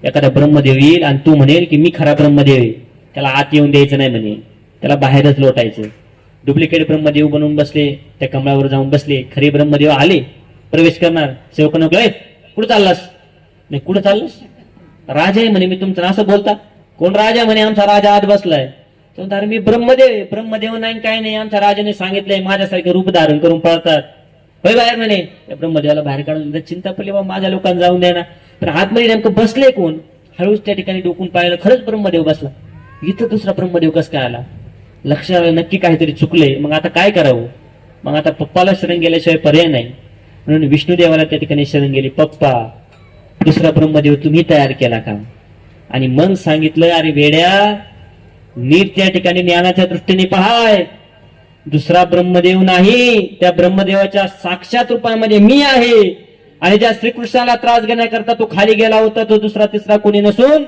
एखादा ब्रह्मदेव येईल आणि तू म्हणेल की मी खरा ब्रह्मदेव आहे, त्याला आत येऊन द्यायचं नाही म्हणे, त्याला बाहेरच लोटायचं. डुप्लिकेट ब्रह्मदेव बनवून बसले, त्या कमळावर जाऊन बसले. खरे ब्रह्मदेव आले, प्रवेश करणार. सेवक नको कुठं चाललास. नाही कुठं चाललास, राजा आहे म्हणे मी तुमचं. असं बोलता कोण राजा म्हणे, आमचा राजा आत बसलाय. तो म्हणतो, अरे मी ब्रह्मदेव आहे. ब्रह्मदेव नाही काय नाही, आमच्या राजाने सांगितलंय माझ्यासारखे रूप धारण करून पळतात. होय बाहेर म्हणे. त्या ब्रह्मदेवाला बाहेर काढून चिंता पडली बाबा माझ्या लोकांना जाऊन द्या ना. पण आतमध्ये नेमकं बसले कोण. हळूच त्या ठिकाणी डोकून पाहिलं खरंच ब्रह्मदेव बसला. इथं दुसरा ब्रह्मदेव कसं काय आला. लक्षात आलं नक्की काहीतरी चुकले. मग आता काय करावं. मग आता पप्पाला शरण गेल्याशिवाय पर्याय नाही. म्हणून विष्णुदेवाला त्या ठिकाणी शरण गेली. पप्पा दुसरा ब्रह्मदेव तुम्ही तयार केला का. आणि मग सांगितलं अरे वेड्या, नीट त्या ठिकाणी ज्ञानाच्या दृष्टीने पहाय, दुसरा ब्रह्मदेव नाही, त्या ब्रह्मदेवाच्या साक्षात रूपामध्ये मी आहे. आणि ज्या श्रीकृष्णाला त्रास घेण्याकरता तो खाली गेला होता तो दुसरा तिसरा कोणी नसून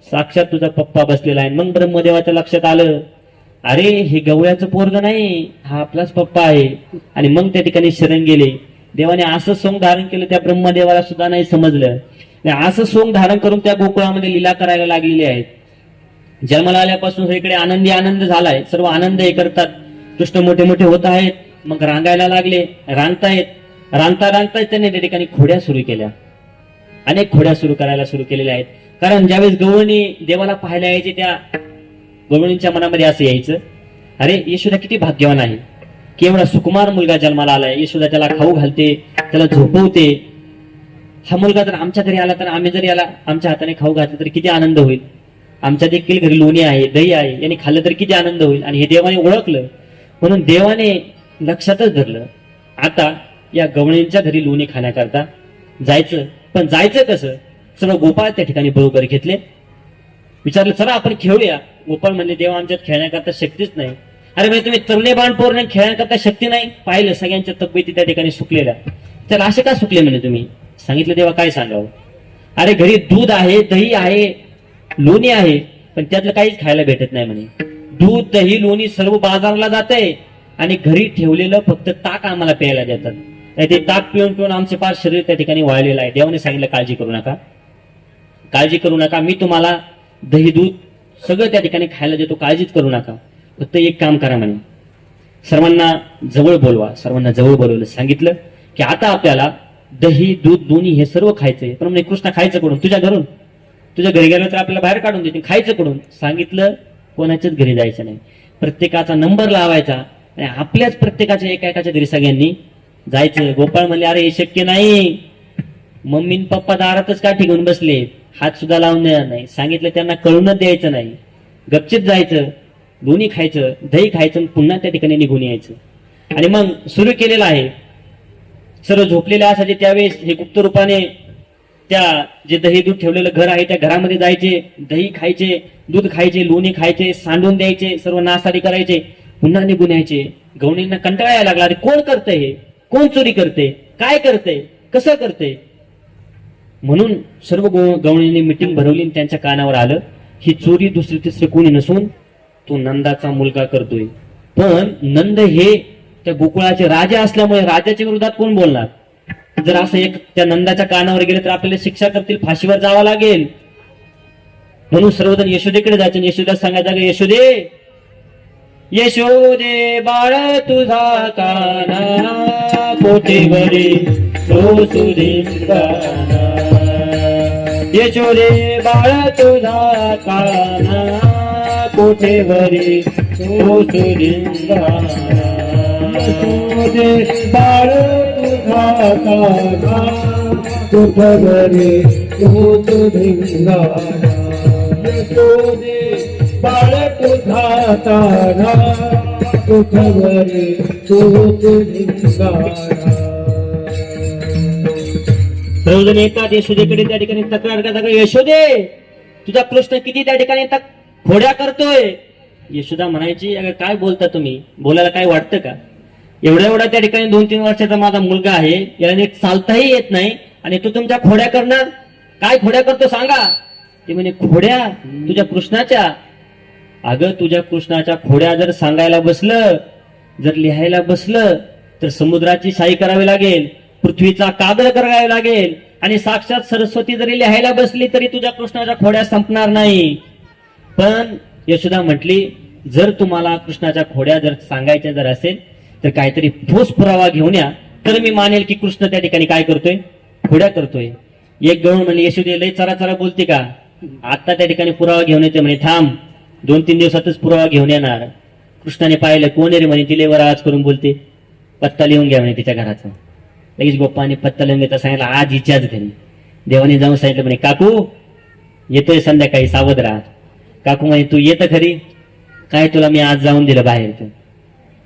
साक्षात तुझा पप्पा बसलेला आहे. मग ब्रह्मदेवाच्या लक्षात आलं अरे हे गवळ्याचं पोरग नाही, हा आपलाच पप्पा आहे. आणि मग त्या ठिकाणी शरण गेले. देवाने असं सोंग धारण केलं त्या ब्रह्मदेवाला सुद्धा नाही समजलं. असं सोंग धारण करून त्या गोकुळामध्ये लीला करायला लागलेली आहेत. जन्माला आल्यापासून सगळीकडे आनंदी आनंद झालाय. सर्व आनंद हे करतात. कृष्ण मोठे मोठे होत आहेत. मग रांगायला लागले. रांगतायत. रांगता त्यांनी त्या ठिकाणी खोड्या सुरू केल्या. अनेक खोड्या सुरू करायला सुरू केलेल्या आहेत. कारण ज्यावेळेस गवळणी देवाला पाहायला यायचे त्या गवळणींच्या मनामध्ये असं यायचं अरे यशोदा किती भाग्यवान आहे की एवढा सुकुमार मुलगा जन्माला आलाय. यशोदा त्याला खाऊ घालते, त्याला झोपवते. हा मुलगा जर आमच्या घरी आला तर आम्ही जर याला आमच्या हाताने खाऊ घातलं तर किती आनंद होईल. आमच्या देखील घरी लोणी आहे, दही आहे, यांनी खाल्लं तर किती आनंद होईल. आणि हे देवाने ओळखलं म्हणून देवाने लक्षातच धरलं आता या गवळींच्या घरी लोणी खाण्याकरता जायचं. पण जायचं कसं. सर्व गोपाळ त्या ठिकाणी बरोबर घेतले. विचारलं चला आपण खेळूया. गोपाळ म्हणले देवा आमच्यात खेळण्याकरता शक्तीच नाही. अरे म्हणजे तुम्ही तरणे बाण पोरणे खेळण्याकरता शक्ती नाही. पाहिलं सगळ्यांच्या तब्येती त्या ठिकाणी सुकलेल्या. त्याला असे का सुकले म्हणे तुम्ही. सांगितलं देवा काय सांगावं. अरे घरी दूध आहे, दही आहे, लोणी आहे, पण त्यातलं काहीच खायला भेटत नाही म्हणे. दूध दही लोणी सर्व बाजारला जातंय आणि घरी ठेवलेलं फक्त ताक आम्हाला प्यायला देतात. ते ताक पिऊन पिऊन आमचे पार शरीर त्या ठिकाणी वाळलेलं आहे. देवाने सांगितलं काळजी करू नका, काळजी करू नका. मी तुम्हाला दही दूध सगळं त्या ठिकाणी खायला देतो, काळजीच करू नका. फक्त एक काम करा म्हणे, सर्वांना जवळ बोलवा. सर्वांना जवळ बोलवलं. सांगितलं की आता आपल्याला दही दूध दोन्ही हे सर्व खायचंय. पण म्हणजे कृष्णा खायचं कडून तुझ्या घरून. तुझ्या घरी गेलं तर आपल्याला बाहेर काढून देतील. खायचं कडून. सांगितलं कोणाच्याच घरी जायचं नाही. प्रत्येकाचा नंबर लावायचा आणि आपल्याच प्रत्येकाच्या एकाच्या घरी सगळ्यांनी जायचं. गोपाळ म्हणले अरे हे शक्य नाही. मम्मी पप्पा दारातच का ठिकून बसले, हात सुद्धा लावून देणार नाही. सांगितलं त्यांना कळूनच द्यायचं नाही. गपचित जायचं, दोन्ही खायचं, दही खायचं, पुन्हा त्या ठिकाणी निघून यायचं. आणि मग सुरू केलेलं आहे सर्व झोपलेले असायचे त्यावेळेस हे गुप्त रूपाने त्या जे दही दूध ठेवलेलं घर आहे त्या घरामध्ये जायचे, दही खायचे, दूध खायचे, लोणी खायचे, सांडून द्यायचे, सर्व नासाडी करायचे, पुन्हा निघून यायचे. गवणींना कंटाळा यायला लागला, अरे कोण करतंय हे, कोण चोरी करते, काय करते, कसं करते. म्हणून सर्व गवळींनी मिटिंग भरवली आणि त्यांच्या कानावर आलं, ही चोरी दुसरी तिसरी कोणी नसून तो नंदाचा मुलगा करतोय. पण नंद हे त्या गोकुळाचे राजा असल्यामुळे राजाच्या विरोधात कोण बोलणार. जर असं एक त्या नंदाच्या कानावर गेले तर आपल्याला शिक्षा करतील, फाशीवर जावं लागेल. म्हणून सर्वजण यशोदेकडे जायचे आणि यशोदा सांगायचं, यशोदे यशोदे बाळ तुझा काना पोटेवरी सोसुरिंगाना, यशोदे बाळ तुझा काना पोटेवरी सोसुरिंगाना, यशोदे बाळ तुझा काना पोटेवरी सोसुरिंगाना, यशोदे बाळ तुझा काना पोटेवरी सोसुरिंगाना. सर्वजण येतात यशोदेकडे, त्या ठिकाणी तक्रार करतात, यशोदे तुझा कृष्ण किती त्या ठिकाणी खोड्या करतोय. यशोदा म्हणायची, अगं काय बोलता तुम्ही, बोलायला काय वाटतं का. एवढा त्या ठिकाणी 2-3 वर्षाचा माझा मुलगा आहे, याला नीट चालताही येत नाही आणि तू तुमच्या खोड्या करणार. काय खोड्या करतो सांगा. ते म्हणे खोड्या तुझ्या कृष्णाच्या. अगं तुझ्या कृष्णाच्या खोड्या जर सांगायला बसलं, जर लिहायला बसलं तर समुद्राची शाई करावी लागेल, पृथ्वीचा कागद करावा लागेल आणि साक्षात सरस्वती जरी लिहायला बसली तरी तुझ्या कृष्णाच्या खोड्या संपणार नाही. पण यशोदा म्हटली, जर तुम्हाला कृष्णाच्या खोड्या जर सांगायच्या जर असेल तर काहीतरी ठोस पुरावा घेऊन या, तर मी मानेल की कृष्ण त्या ठिकाणी काय करतोय, खोड्या करतोय. एक गवळ म्हणले, यशोदे लय चरा बोलते का, आता त्या ठिकाणी पुरावा घेऊन येते. म्हणे थांब, 2-3 दिवसातच पुरावा घेऊन येणार. कृष्णाने पाहिलं, कोण रे म्हणे, तिलेवर आज करून बोलते, पत्ता लिहून घ्या म्हणे तिच्या घराचा. लगेच गोप्पाने पत्ता लिहून घेता सांगितलं, आज हिच्याच घरी. देवाने जाऊन सांगितलं म्हणे, काकू येतोय संध्याकाळी, सावध राहा. काकू म्हणे, तू येतं खरी, काय तुला मी आज जाऊन दिलं बाहेर.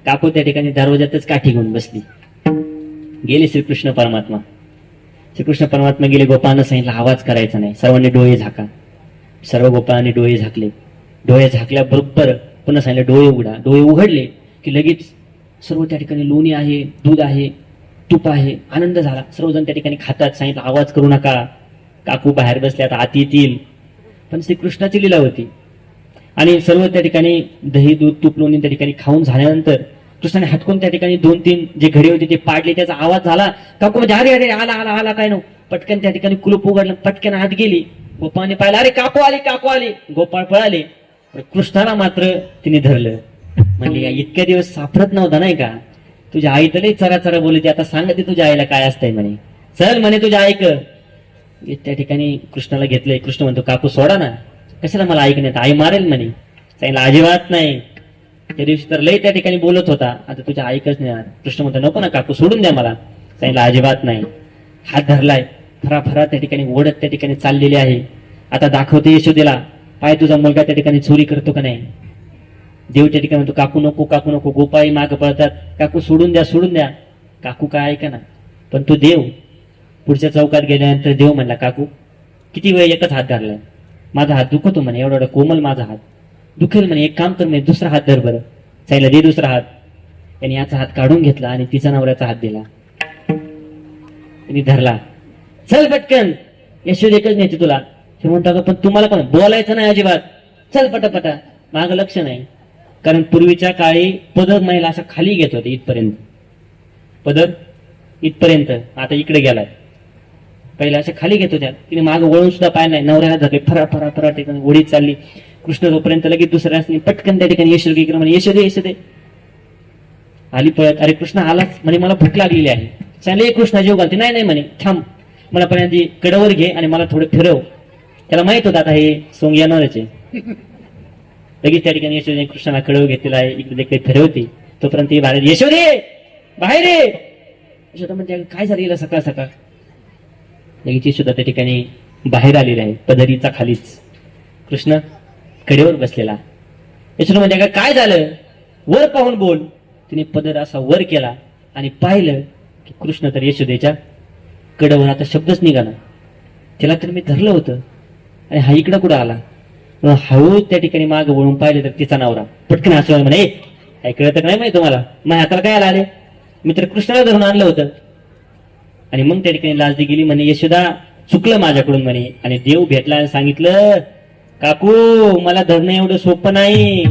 काकू त्या ठिकाणी दरवाजातच काठी घेऊन बसली. गेले श्रीकृष्ण परमात्मा. श्रीकृष्ण परमात्मा गेले, गोपाळांना सांगितलं आवाज करायचा नाही, सर्वांनी डोळे झाका. सर्व गोपाळांनी डोळे झाकले. डोळे झाकल्याबरोबर पुन्हा सांगितलं डोळे उघडा. डोळे उघडले की लगेच सर्व त्या ठिकाणी लोणी आहे, दूध आहे, तूप आहे, आनंद झाला. सर्वजण त्या ठिकाणी खातात. सांगितलं आवाज करू नका, काकू बाहेर बसले, आता आत येतील. पण श्रीकृष्णाची लीला होती. आणि सर्व त्या ठिकाणी दही दूध तूप लोणी त्या ठिकाणी खाऊन झाल्यानंतर कृष्णाने हटकून त्या ठिकाणी 2-3 जे घडे होते ते पाडले. त्याचा आवाज झाला. काकू म्हणजे अरे अरे आला आला आला काय नो. पटकन त्या ठिकाणी कुलूप उघडलं, पटकन आत गेली. गोपाळाने पाहिलं, अरे काकू आली काकू आली. गोपाळ पळाले. कृष्णाला मात्र तिने धरलं. म्हणली, का इतक्या दिवस सापडत नव्हता नाही का, तुझ्या आई तर लई चरा बोलते, आता सांगते तुझ्या आईला काय असतंय म्हणे. चल म्हणे तुझ्या ऐक. त्या ठिकाणी कृष्णाला घेतलंय. कृष्ण म्हणतो, काकू सोडा ना, कशाला मला ऐकण्यात, आई मारेल म्हणे. सांगितलं अजिबात नाही. त्या दिवशी तर लई त्या ठिकाणी बोलत होता, आता तुझ्या ऐकच नाही. कृष्ण म्हणतो, नको ना काकू, सोडून द्या मला. सांगितलं अजिबात नाही. हात धरलाय, फरा त्या ठिकाणी ओढत त्या ठिकाणी चाललेली आहे. आता दाखवते यशोदेला, पाय तुझा मुलगा त्या ठिकाणी चोरी करतो का नाही. देव त्या ठिकाणी म्हणतो, काकू नको काकू नको. गोपाई माग पळतात, काकू सोडून द्या सोडून द्या. काकू काय ऐका ना. पण तो देव पुढच्या चौकात गेल्यानंतर देव म्हणला, काकू किती वेळ एकच हात धरलाय, माझा हात दुखतो म्हणे, एवढा कोमल माझा हात दुखेल म्हणे, एक काम कर म्हणे, दुसरा हात धर बरं. सांगितलं दे दुसरा हात. त्यांनी याचा हात काढून घेतला आणि तिचा नवऱ्याचा हात दिला. त्यांनी धरला. चल पटकन, यशोदेकच नाही तुला. हे म्हणतो, पण तुम्हाला पण बोलायचं नाही अजिबात, चल पटापटा. मागं लक्ष नाही. कारण पूर्वीच्या काळी पदर महिला अशा खाली घेत होते इथपर्यंत, पदर इथपर्यंत, आता इकडे गेलाय. पहिला अशा खाली घेत होत्या. तिने मागं वळून सुद्धा पाय नाही. नवऱ्याला धरले, फरा ठिकाणी ओढीत चालली. कृष्ण जोपर्यंत लगेच दुसऱ्या पटकन त्या ठिकाणी यशोदे म्हणे, यशोदे आली पळत. अरे कृष्ण आलाच म्हणे, मला भूक लागलेली आहे. सांगले कृष्णा जेव घालते. नाही म्हणे, थांब, मला पण आधी कडावर घे आणि मला थोडं फिरव. त्याला माहित होतं आता हे सोंग येणारच आहे. लगेच त्या ठिकाणी यशोदे कृष्णाला कडावर घेतलेला आहे, इकडे देखील फिरवते. तोपर्यंत ती बाहेर, यशोदे बाहेर ये. यशोदा म्हणजे काय झालेलं सकाळ सकाळ. लगेच यशोदा त्या ठिकाणी बाहेर आलेला आहे, पदरीचा खालीच. कृष्ण कडेवर बसलेला. यशोदा म्हणजे काय झालं, वर पाहून बोल. तिने पदर असा वर केला आणि पाहिलं की कृष्ण तर यशोदेच्या कडवर आता शब्दच निघाला. त्याला तर मी धरलं होतं आणि हा इकडं कुठं आला. मग हळू त्या ठिकाणी माग वळून पाहिले तर तिचा नवरा पटकन असं म्हणे, काय कळतं नाही माहिती तुम्हाला, माझ्या हाताला काय आले, मी तर कृष्णाला धरून आणलं होतं. आणि मग त्या ठिकाणी लाजदी गेली, म्हणे यशोदा चुकलं माझ्याकडून म्हणे. आणि देव भेटला आणि सांगितलं, काकू मला धरणं एवढं सोपं नाही,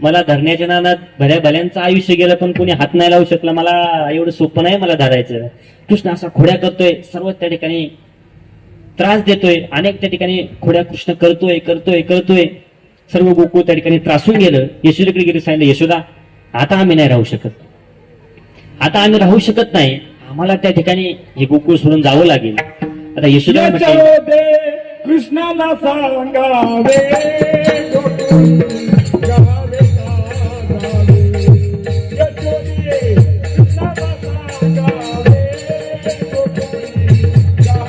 मला धरण्याच्या नादात भल्या भल्यांचं आयुष्य गेलं पण कोणी हात नाही लावू शकलं, मला एवढं सोपं नाही मला धरायचं. कृष्ण असा खोड्या करतोय, सर्व त्या ठिकाणी त्रास देतोय, अनेक त्या ठिकाणी खोड्या कृष्ण करतोय करतोय करतोय. सर्व गोकुळ त्या ठिकाणी त्रासून गेलं. यशोदेकडे गेले, सांगितलं यशोदा आता आम्ही नाही राहू शकत, आता आम्ही राहू शकत नाही, आम्हाला त्या ठिकाणी हे गोकुळ सोडून जावं लागेल. आता यशोदा म्हटली, यशोदे कृष्णाला सांगावे गावे गावे. यशोदे कृष्णाला सांगावे गावे गावे.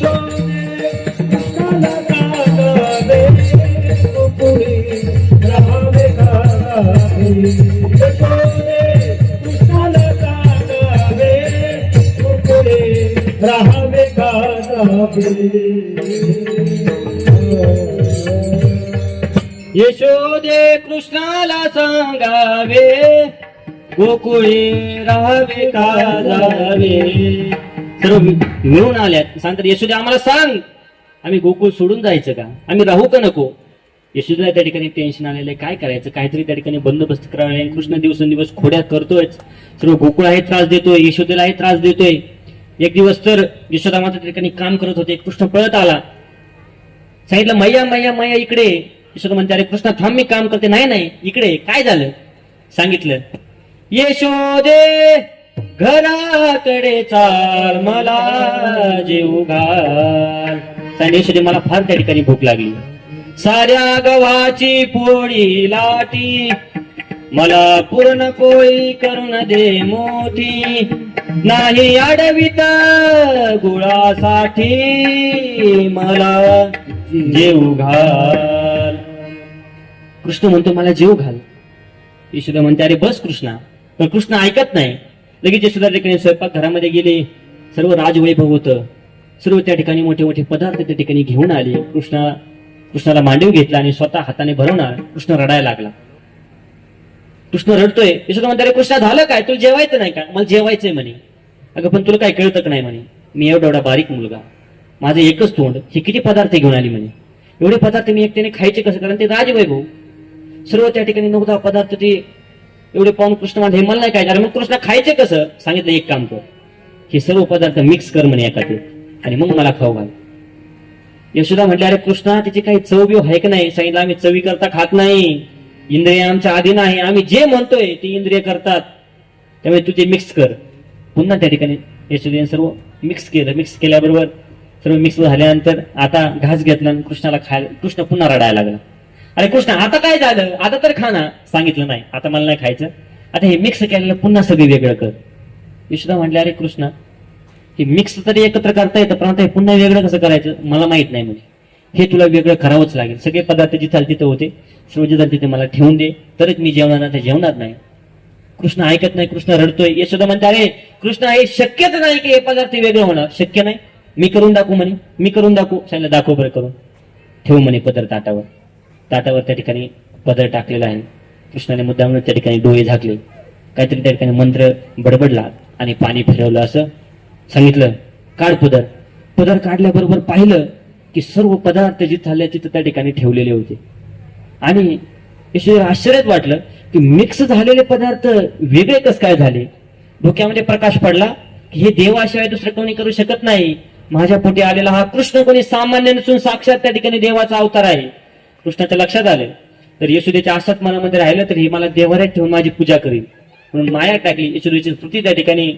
यशोदे कृष्णाला सांगावे गोकुळी गावे गावे. यशोदे कृष्णाला सांगावे गोकुळी राहावे यशोदे कृष्णाला सांगावे गोकुळी राहावे का जावे. सर्व मिळून आल्यात, सांगतात यशोदे आम्हाला सांग, आम्ही गोकुळ सोडून जायचं का, आम्ही राहू का नको. यशोदेला त्या ठिकाणी टेन्शन आलेलं आहे, काय करायचं, काहीतरी त्या ठिकाणी बंदोबस्त करावा लागेल. कृष्ण दिवसेंदिवस खोड्या करतोय, सर्व गोकुळ आहे त्रास देतोय, यशोदेला आहे त्रास देतोय. एक दिवस तर यशोदा माता त्या ठिकाणी काम करत होते, कृष्ण पळत आला, सांगितलं मैया मैया मैया इकडे. यशोदा म्हणते, अरे कृष्ण थांब मी काम करते. नाही नाही इकडे, काय झालं सांगितलं. यशोदे घराकडे चाल मला जेवू घाल. सांगितलं यशोदे मला फार त्या ठिकाणी भूक लागली, साऱ्या गव्हाची पोळी लाटी, मला पूर्ण पोळी करून दे मोठी, नाही अडवित गुळासाठी मला जेव घाल. कृष्ण म्हणतो मला जेव घाल. यशोदा म्हणते अरे बस कृष्णा, पण कृष्ण ऐकत नाही. लगेच यशोदा ठिकाणी स्वयंपाक घरामध्ये गेले, सर्व राजवैभव होतं, सर्व त्या ठिकाणी मोठे मोठे पदार्थ त्या ठिकाणी घेऊन आले. कृष्णाला मांडीव घेतला आणि स्वतः हाताने भरवणार. कृष्ण रडायला लागला, कृष्ण रडतोय. यशोदा म्हणते अरे कृष्णा झालं काय, तुला जेवायचं नाही का. मला जेवायचंय म्हणे. अगं पण तुला काय कळतं का नाही म्हणे, मी एवढा बारीक मुलगा, माझं एकच तोंड, हे किती पदार्थ घेऊन आली म्हणे, एवढे पदार्थ मी एकट्याने खायचे कसं, कारण ते राजवैभव सर्व त्या ठिकाणी 9-10 पदार्थ ते एवढे पाहून कृष्ण म्हणते हे मला नाही काय. मग कृष्ण खायचे कसं, सांगितलं एक काम कर, हे सर्व पदार्थ मिक्स कर म्हणे एका आणि मग मला खाऊ घाल. यशोदा म्हटले अरे कृष्णा तिची काही चव आहे का नाही. सांगितलं आम्ही चवी करता खात नाही, इंद्रिय आमच्या अधीन आहे, आम्ही जे म्हणतोय ते इंद्रिय करतात, त्यामुळे तू ते मिक्स कर. पुन्हा त्या ठिकाणी यशोदेने सर्व मिक्स केलं. मिक्स केल्याबरोबर सर्व मिक्स झाल्यानंतर आता घास घेतला आणि कृष्णाला खायला. कृष्ण पुन्हा रडायला लागला. अरे कृष्ण आता काय झालं, आता तर खा ना. सांगितलं नाही आता मला नाही खायचं, आता हे मिक्स केलेलं पुन्हा सगळे वेगळं कर. यशोदा म्हटले अरे कृष्ण हे मिक्स तरी एकत्र करता येतं, पण आता हे पुन्हा वेगळं कसं करायचं मला माहित नाही. म्हणजे हे तुला वेगळं करावंच लागेल. सगळे पदार्थ जिथं तिथं होते, सर्व जिथं तिथे मला ठेवून दे, तरच मी जेवणार नाही, जेवणार नाही. कृष्ण ऐकत नाही, कृष्ण रडतोय. यशोदा म्हणते अरे कृष्ण हे शक्यच नाही की हे पदार्थ वेगळं होणार, शक्य नाही, मी करून दाखवू म्हणे. मी करून दाखवू. सांगितलं दाखव बरं करून. ठेवू म्हणे पदर ताटावर. ताटावर त्या ठिकाणी पदर टाकलेला आहे. कृष्णाने मुद्दाम त्या ठिकाणी डोळे झाकले, काहीतरी त्या ठिकाणी मंत्र बडबडला आणि पाणी फिरवलं. असं सांगितलं काढ पदर. पदर काढल्याबरोबर पाहिलं की सर्व पदार्थ जिथं आले तिथं त्या ठिकाणी ठेवलेले होते. आणि यशोदेला आश्चर्यात वाटलं की मिक्स झालेले पदार्थ वेगळे कस काय झाले. डोक्यामध्ये प्रकाश पडला की हे देवाशिवाय दुसरं कोणी करू शकत नाही. माझ्या पोटी आलेला हा कृष्ण कोणी सामान्य नसून साक्षात त्या ठिकाणी देवाचा अवतार आहे. कृष्णाच्या लक्षात आलं. तर यशोदेच्या आशात मनामध्ये राहिलं तर ही मला देवाऱ्यात ठेवून माझी पूजा करील म्हणून माया टाकली. यशोदेची स्तुती त्या ठिकाणी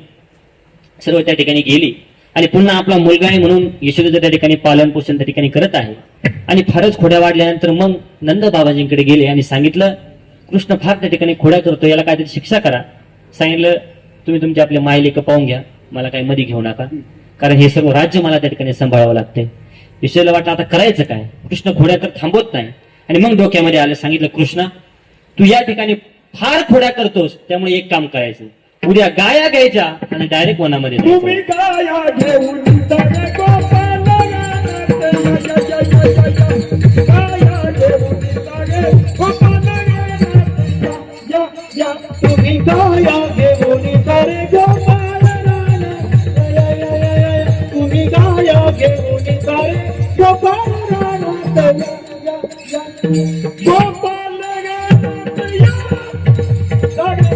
सर्व त्या ठिकाणी गेली आणि पुन्हा आपला मुलगा आहे म्हणून यशोदेचं त्या ठिकाणी पालन पोषण त्या ठिकाणी करत आहे. आणि फारच खोड्या वाढल्यानंतर मग नंद बाबाजींकडे गेले आणि सांगितलं कृष्ण फार त्या ठिकाणी खोड्या करतो, याला काहीतरी शिक्षा करा. सांगितलं तुम्ही तुमचे आपले मायलेक पाहून घ्या, मला काही मध्ये घेऊ नका, कारण हे सर्व राज्य मला त्या ठिकाणी सांभाळावं लागते. यशोदेला वाटलं आता करायचं काय. कृष्ण खोड्या कर थांबवत नाही. आणि मग डोक्यामध्ये आलं, सांगितलं कृष्णा तू या ठिकाणी फार खोड्या करतोस, त्यामुळे एक काम करायचं, उद्या गाया घ्यायच्या आणि डायरेक्ट वनामध्ये जायचं. तुम्ही गाया घेऊन सगळे गोपाल गाण्यात गाया घेऊन सगळे गोपाल या या तुम्ही गाया घेऊन सगळे गोपाल तुम्ही गाया घेऊन सगळे गोपाल गोपाल या सगळे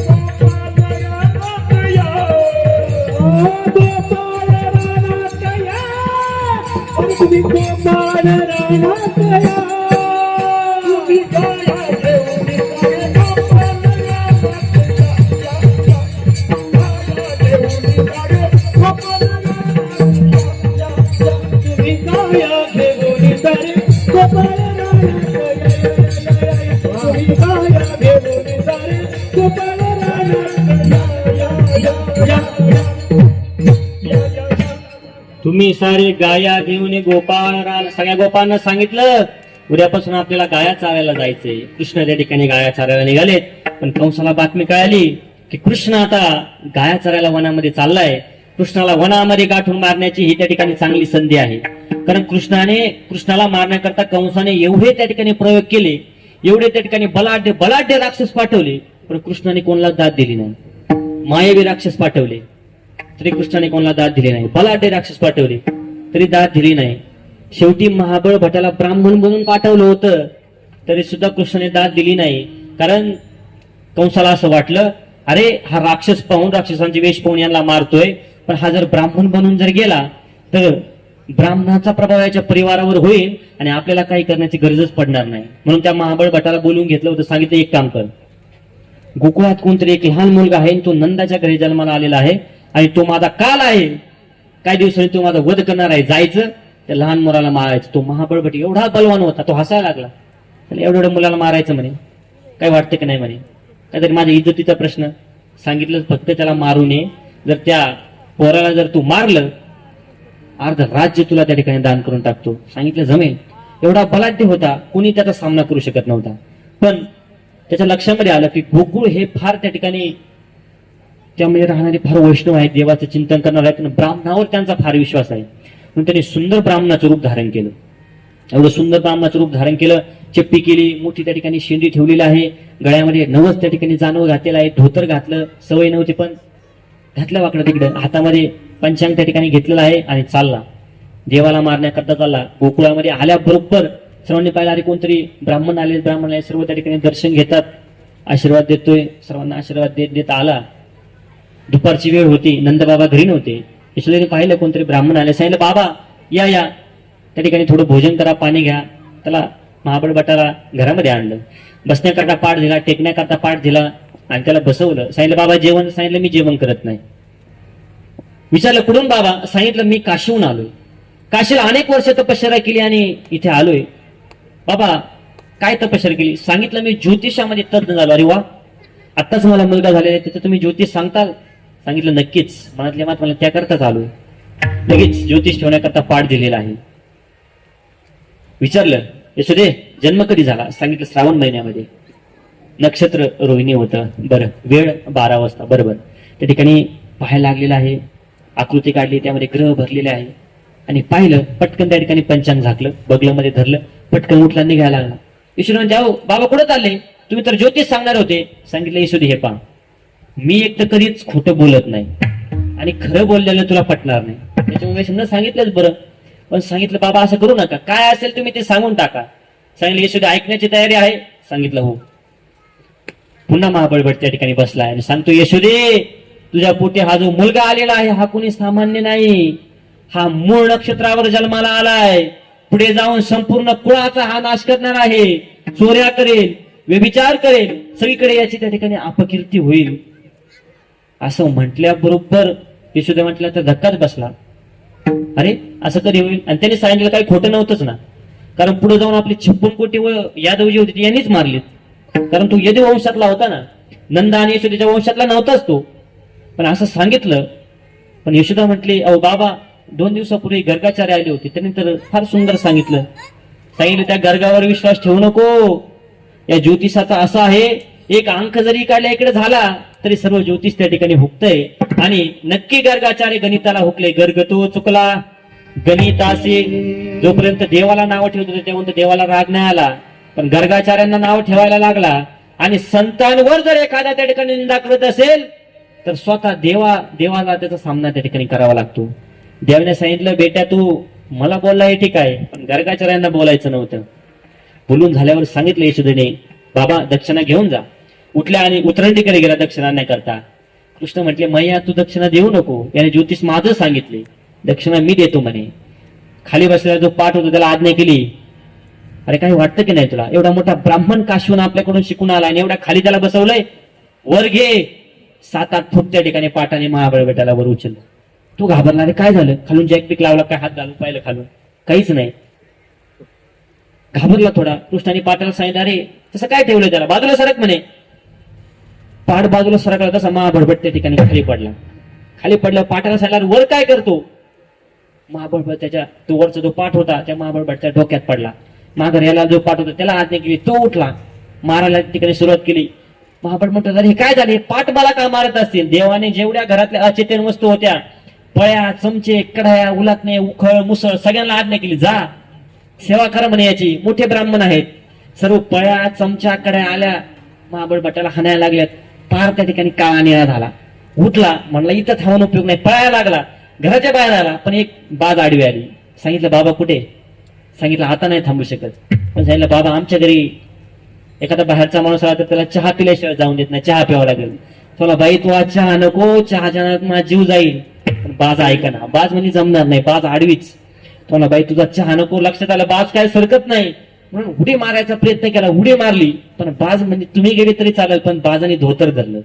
गोपाल तुम्ही सारे गाया घेऊन ये गोपाळ सगळ्या गोपाळांना सांगितलं उद्यापासून आपल्याला गाया चारायला जायचंय. कृष्ण त्या ठिकाणी गाया चारायला निघालेत. पण कंसाला बातमी कळाली की कृष्ण आता गाया चारायला वनामध्ये चाललाय. कृष्णाला वनामध्ये गाठून मारण्याची ही त्या ठिकाणी चांगली संधी आहे. कारण कृष्णाला मारण्याकरता कंसाने एवढे त्या ठिकाणी प्रयोग केले, एवढे त्या ठिकाणी बलाढ्य राक्षस पाठवले, पण कृष्णाने कोणाला दाद दिली नाही. मायावी राक्षस पाठवले तरी कृष्णाने कोणाला दाद दिली नाही. बलाढ्य राक्षस पाठवले तरी दाद दिली नाही. शेवटी महाबळ भटाला ब्राह्मण बनून पाठवलं होतं तरी सुद्धा कृष्णाने दाद दिली नाही. कारण कंसाला असं वाटलं, अरे हा राक्षस पाहून, राक्षसांचे वेश पाहून यांना मारतोय, पण हा जर ब्राह्मण बनून जर गेला तर ब्राह्मणाचा प्रभाव याच्या परिवारावर होईल आणि आपल्याला काही करण्याची गरजच पडणार नाही. म्हणून त्या महाबळ भटाला बोलून घेतलं होतं. सांगितलं एक काम कर, गोकुळात कोणतरी एक लहान मुलगा आहे, तो नंदाच्या घरी जन्माला आलेला आहे आणि तो माझा काल आहे, काही दिवसांनी तो माझा वध करणार आहे. जायचं त्या लहान मुलाला मारायचं. तो महाबळ भट एवढा बलवान होता, तो हसायला लागला. एवढ्या मुलाला मारायचं म्हणे, काय वाटतं की नाही म्हणे, काहीतरी माझ्या इज्जतीचा प्रश्न. सांगितलं फक्त त्याला मारू नये, जर त्या पोराला जर तू मारलं अर्ध राज्य तुला त्या ठिकाणी दान करून टाकतो. सांगितलं जमेल. एवढा बलाढ्य होता, कोणी त्याचा सामना करू शकत नव्हता. पण त्याच्या लक्षामध्ये आलं की गोकुळ हे फार त्या ठिकाणी त्यामध्ये राहणारे फार वैष्णव आहेत, देवाचं चिंतन करणार आहेत, ब्राह्मणावर त्यांचा फार विश्वास आहे. म्हणून त्यांनी सुंदर ब्राह्मणाचं रूप धारण केलं. एवढं सुंदर ब्राह्मणाचं रूप धारण केलं, चप्पी केली, मोठी त्या ठिकाणी शेंडी ठेवलेली आहे, गळ्यामध्ये नवस त्या ठिकाणी जानव घातलेला आहे, धोतर घातलं, सवय नव्हती पण घातलं वाकडं तिकडं, हातामध्ये पंचांग त्या ठिकाणी घेतलेला आहे आणि चालला देवाला मारण्याकरता चालला. गोकुळामध्ये आल्याबरोबर सर्वांनी पाहिलं, अरे कोणतरी ब्राह्मण आले, सर्व त्या ठिकाणी दर्शन घेतात, आशीर्वाद देतोय, सर्वांना आशीर्वाद देत देत आला. दुपारची वेळ होती, नंदबाबा घरी नव्हते. यशोदेने पाहिलं कोणतरी ब्राह्मण आले, सांगितलं बाबा या या त्या ठिकाणी थोडं भोजन करा, पाणी घ्या. त्याला महाबळ भटाला घरामध्ये आणलं, बसण्याकरता पाठ दिला, टेकण्याकरता पाठ दिला आणि त्याला बसवलं. सांगितलं बाबा जेवण, सांगितलं मी जेवण करत नाही. विचारलं कुठून बाबा, सांगितलं मी काशीहून आलोय, काशीला अनेक वर्ष तपश्चर्या केली आणि इथे आलोय. बाबा काय तपश्चर्या केली, सांगितलं मी ज्योतिषामध्ये तज्ञ झालो. अरे वा, आत्ताच मला मुलगा झालेला आहे, त्याचं तुम्ही ज्योतिष सांगताल? सांगितलं नक्कीच, मनातल्या मात मला त्याकरताच आलोय. लगेच ज्योतिष ठेवण्याकरता पाठ दिलेला आहे. विचारलं यशोदे जन्म कधी झाला, सांगितलं श्रावण महिन्यामध्ये, नक्षत्र रोहिणी होतं. बरं, वेळ 12 वाजता बरोबर. त्या ठिकाणी पाहायला लागलेला आहे, आकृती काढली, त्यामध्ये ग्रह भरलेले आहे आणि पाहिलं, पटकन त्या ठिकाणी पंचांग झाकलं, बगलामध्ये धरलं, पटकन उठला, निघायला लागला. यशोदे म्हणते अहो बाबा कुठं चालले, तुम्ही तर ज्योतिष सांगणार होते. सांगितलं यशोदे हे पहा, मी एक तर कधीच खोटं बोलत नाही आणि खरं बोललेलं तुला पटणार नाही, त्याच्यामुळे न सांगितलंच बरं. पण सांगितलं बाबा असं करू नका, काय असेल तुम्ही ते सांगून टाका. सांगितलं यशोदे ऐकण्याची तयारी आहे, सांगितलं हो. पुन्हा महाबळ भट त्या ठिकाणी बसला आणि सांगतो यशोदे तुझ्या पोटी हा जो मुलगा आलेला आहे हा कोणी सामान्य नाही, हा मूळ नक्षत्रावर जन्माला आलाय, पुढे जाऊन संपूर्ण कुळाचा हा नाश करणार आहे, चोऱ्या करेल, व्यभिचार करेल, सगळीकडे याची त्या ठिकाणी अपकीर्ती होईल. असं म्हटल्याबरोबर यशोदे म्हटलं तर धक्काच बसला. अरे असं कधी होईल, आणि त्यांनी सांगितलं काही खोटं नव्हतंच ना, कारण पुढे जाऊन आपली 56 कोटी व यादव जी होती ती यांनीच मारलीत, कारण तो यदू वंशातला होता ना, नंदा आणि यशोदेच्या वंशातला नव्हताच तो. पण असं सांगितलं, पण यशोदा म्हटली अहो बाबा 2 दिवसापूर्वी गर्गाचार्य आले होते, त्यांनी तर फार सुंदर सांगितलं त्या गर्गावर विश्वास ठेवू नको, या ज्योतिषाचा असा आहे एक अंक जरी इकडल्या इकडे झाला तरी सर्व ज्योतिष त्या ठिकाणी हुकतय. आणि नक्की गर्गाचार्य गणिताला हुकले. गर्ग तो चुकला गणिताशी. जोपर्यंत देवाला नाव ठेवत होते तेव्हा देवाला राग नाही आला, पण गर्गाचार्यांना नाव ठेवायला लागला. आणि संतांवर जर एखादा त्या ठिकाणी निंदा करत असेल तर स्वतः देवाला त्याचा सामना त्या ठिकाणी करावा लागतो. देवाने सांगितलं, बेटा तू मला बोलला हे ठीक आहे, पण गर्गाचार्यांना बोलायचं नव्हतं. बोलून झाल्यावर सांगितलं यशोदेने, बाबा दक्षिणा घेऊन जा. उठल्या आणि उतरंडीकडे गेला दक्षिणा नाही करता. कृष्ण म्हटले, मैया तू दक्षिणा देऊ नको, याने ज्योतिष माझं सांगितले, दक्षिणा मी देतो म्हणे. खाली बसलेला जो पाठ होता त्याला आज्ञा केली, अरे काही वाटतं की नाही तुला, एवढा मोठा ब्राह्मण काशीहून आपल्याकडून शिकून आला आणि एवढ्या खाली त्याला बसवलंय, वर घे. 7-8 फूट त्या ठिकाणी पाठाने महाबळ बेटाला वर उचललं. तू घाबरला, अरे काय झालं, खालून जॅकपीक लावला काय, हात घालून पाहिलं खालून, काहीच नाही. घाबरला थोडा. कृष्णाने पाठाला सांगितलं, अरे तसं काय ठेवलं त्याला, बाजूला सरक म्हणे. पाठ बाजूला सरकला तसा महाबळबट त्या ठिकाणी खाली पडला. खाली पडला. पाठाला सांगितलं, वर काय करतो. महाबळबट त्याच्या तो वरचा जो पाठ होता त्या महाबळबटच्या डोक्यात पडला. माघार याला जो पाठ होता त्याला आज्ञा केली, तो उठला, मारायला ठिकाणी सुरुवात केली. महाबळ म्हणतो, अरे हे काय झाले, पाठ मला का मारत असतील. देवाने जेवढ्या घरातल्या अचेतन वस्तू होत्या, पळ्या, चमचे, कढाया, उलाटणे, उखळ, मुसळ, सगळ्यांना आज्ञा केली, जा सेवा करा म्हणे याची, मोठे ब्राह्मण आहेत. सर्व पळ्या, चमच्या, कढ्या आल्या, महाबळ भट्टाला हाणायला लागल्यात. पार त्या ठिकाणी काळा निळा झाला. उठला, म्हणला इथं थांबून उपयोग नाही, पळायला लागला. घराच्या बाहेर आला, पण एक बाज आडवी आली. सांगितलं, बाबा कुठे. सांगितलं, आता नाही थांबू शकत. पण सांगितलं, बाबा आमच्या घरी एखादा बाहेरचा माणूस आला तर त्याला चहा पिल्याशिवाय जाऊन देत नाही, चहा प्यावा लागेल. तुला बाई तू आज चहा नको, चहाच्या माझा जीव जाईल. पण बाज ऐका ना, बाज म्हणजे जमणार नाही, बाज आडवीच. तुला बाई तुझा चहा नको. लक्षात आलं, बाज काय सरकत नाही म्हणून उडी मारायचा प्रयत्न केला, उडी मारली, पण बाज म्हणजे तुम्ही गेले तरी चालेल, पण बाजाने धोतर धरलं.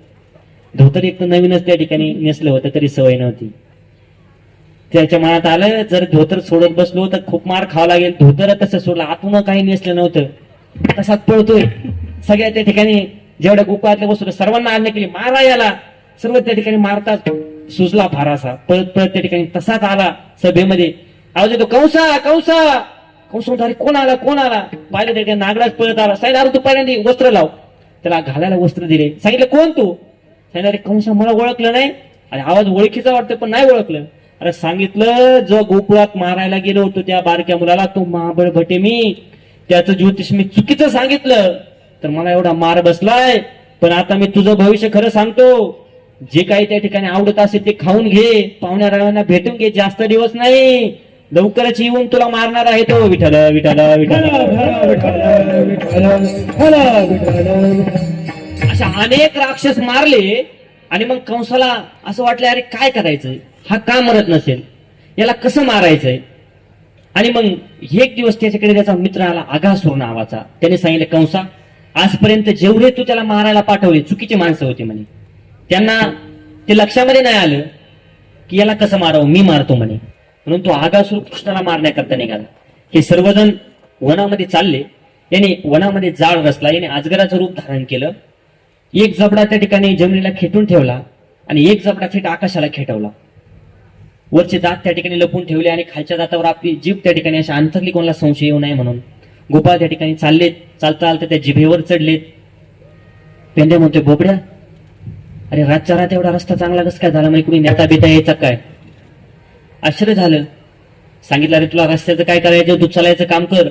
धोतर एक तर नवीनच त्या ठिकाणी नेसलं होतं, तरी सवय नव्हती. त्याच्या मनात आलं, जर धोतर सोडत बसलो तर खूप मार खावा लागेल. धोतर तसं सोडलं, आतून काही नेसलं नव्हतं, तसाच पळतोय. सगळ्या त्या ठिकाणी जेवढ्या गोपाळातल्या वस्तू सर्वांना आज्ञा केली, मारा याला. सर्व त्या ठिकाणी मारतात. सुजला फारासा, पळत पळत त्या ठिकाणी तसाच आला सभेमध्ये. आवाज येतो, कंसा कंसा. कंस म्हणतो, अरे कोण आला कोण आला. पाहिलं त्या ठिकाणी नागराज पळत आला. सांगितलं, अरे तू पहिल्यांदा वस्त्र लाव. त्याला घालायला वस्त्र दिले. सांगितलं, कोण तू. सांगितलं, अरे कंसा मला ओळखलं नाही. आणि आवाज ओळखीचा वाटतं पण नाही ओळखलं. अरे सांगितलं, जो गोकुळात मारायला गेलो होतो त्या बारक्या मुलाला, तो महाबळ भटे मी, त्याचं ज्योतिष मी चुकीचं सांगितलं तर मला एवढा मार बसलाय. पण आता मी तुझं भविष्य खरं सांगतो, जे काही त्या ठिकाणी आवडत असेल ते खाऊन घे, पाहुण्या राव्यांना भेटून घे, जास्त दिवस नाही, लवकरच येऊन तुला मारणार आहे तो. विठ्ठल विठ्ठल अशा अनेक राक्षस मारले. आणि मग कंसाला असं वाटलं, अरे काय करायचं, हा का मरत नसेल, याला कसं मारायचंय. आणि मग एक दिवस त्याच्याकडे त्याचा मित्र आला, अघासुर नावाचा. त्याने सांगितलं, कंसा आजपर्यंत जेवढे तू त्याला मारायला पाठवले चुकीची माणसं होती म्हणे. त्यांना ते लक्षामध्ये नाही आलं की याला कसं मारावं, मी मारतो म्हणे. म्हणून तो अघासुर कृष्णाला मारण्याकरता निघाला. हे सर्वजण वनामध्ये चालले. याने वनामध्ये जाळ रचला, याने अजगराचं रूप धारण केलं. एक जबडा त्या ठिकाणी जमिनीला खेटून ठेवला आणि एक जबडा थेट आकाशाला खेटवला. वरचे दात त्या ठिकाणी लपून ठेवले आणि खालच्या दातावर आपली जीभ त्या ठिकाणी अशा अंतरली कोणाला संशय येऊ नये म्हणून. गोपाळ त्या ठिकाणी चाललेत, चालता चालता त्या जिभेवर चढलेत. पेंड्या म्हणतोय, बोबड्या अरे रातच्या रात एवढा रस्ता चांगला कसं काय झाला, मग कुणी नेता बिता यायचा काय. आश्चर्य झालं. सांगितलं, अरे तुला रस्त्याचं काय करायचं, तू चालायचं काम कर.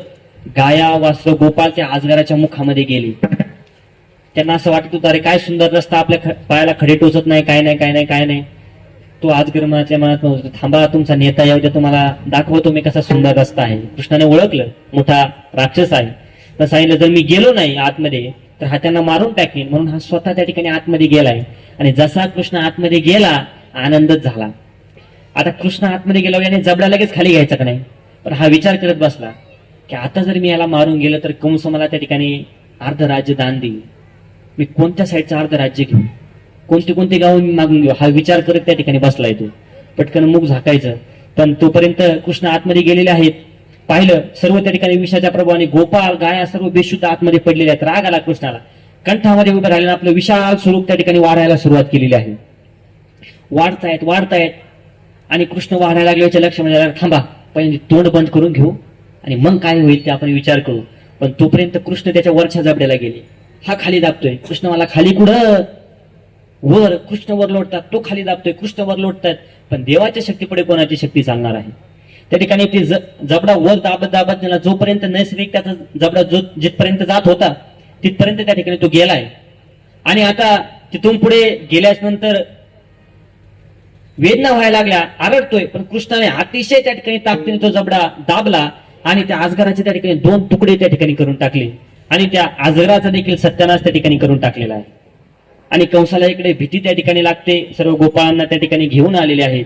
गाया वासरं गोपाळ त्या आजगराच्या मुखामध्ये गेली. त्यांना असं वाटत होतं, अरे काय सुंदर रस्ता, आपल्या पायाला खडे टोचत नाही, काय नाही काय नाही काय नाही. तो आजगर मनातल्या मनात म्हणतो, थांबा तुमचा नेता येऊ द्या, तुम्हाला दाखवतो मी कसा सुंदर रस्ता आहे. कृष्णाने ओळखलं मोठा राक्षस आहे. तर सांगितलं, जर मी गेलो नाही आतमध्ये तर हा त्यांना मारून टाकेन. म्हणून हा स्वतः त्या ठिकाणी आतमध्ये गेलाय. आणि जसा कृष्ण आतमध्ये गेला आनंदच झाला. आता कृष्ण आतमध्ये गेला, याने जबडा लगेच खाली घ्यायचा का नाही. पण हा विचार करत बसला की आता जर मी याला मारून गेलो तर कंस मला त्या ठिकाणी अर्ध राज्य दान देईल. मी कोणत्या साईडचं अर्ध राज्य घेऊ, कोणते कोणते गाव मी मागून घेऊ, हा विचार करत त्या ठिकाणी बसलाय. तो पटकन मुख झाकायचं. पण तोपर्यंत कृष्ण आतमध्ये गेलेले आहेत. पाहिलं सर्व त्या ठिकाणी विषाच्या प्रभावाने गोपाळ गाया सर्व बेशुद्ध आतमध्ये पडलेले आहेत. राग आला कृष्णाला. कंठामध्ये उभं राहिल्यानं आपलं विशाल स्वरूप त्या ठिकाणी वाढायला सुरुवात केलेली आहे. वाढतायत आणि कृष्ण वाढायला लागल्याच्या लक्षामध्ये आलं, थांबा पहिले तोंड बंद करून घेऊ आणि मग काय होईल ते आपण विचार करू. पण तोपर्यंत कृष्ण त्याच्या वरच्या जबड्याला गेले. हा खाली दाबतोय, कृष्ण मला खाली कुठं, वर, कृष्ण वर लोटतात, तो खाली दाबतोय, कृष्ण वर लोटतात. पण देवाच्या शक्तीपुढे कोणाची शक्ती चालणार आहे? त्या ठिकाणी ती जबडा वर दाबत दाबत त्याला जोपर्यंत नैसर्गिक त्याचा जबडा जो जिथपर्यंत जात होता तिथपर्यंत त्या ठिकाणी तो गेलाय. आणि आता तिथून पुढे गेल्यास नंतर वेदना व्हायला लागल्या, आरडतोय. पण कृष्णाने अतिशय त्या ठिकाणी ताकदीने तो जबडा दाबला आणि त्या अजगराचे त्या ठिकाणी 2 तुकडे त्या ठिकाणी करून टाकले. आणि त्या अजगराचा देखील सत्यानाश त्या ठिकाणी करून टाकलेला आहे. आणि कंसाला इकडे भीती त्या ठिकाणी लागते. सर्व गोपाळांना त्या ठिकाणी घेऊन आलेले आहेत.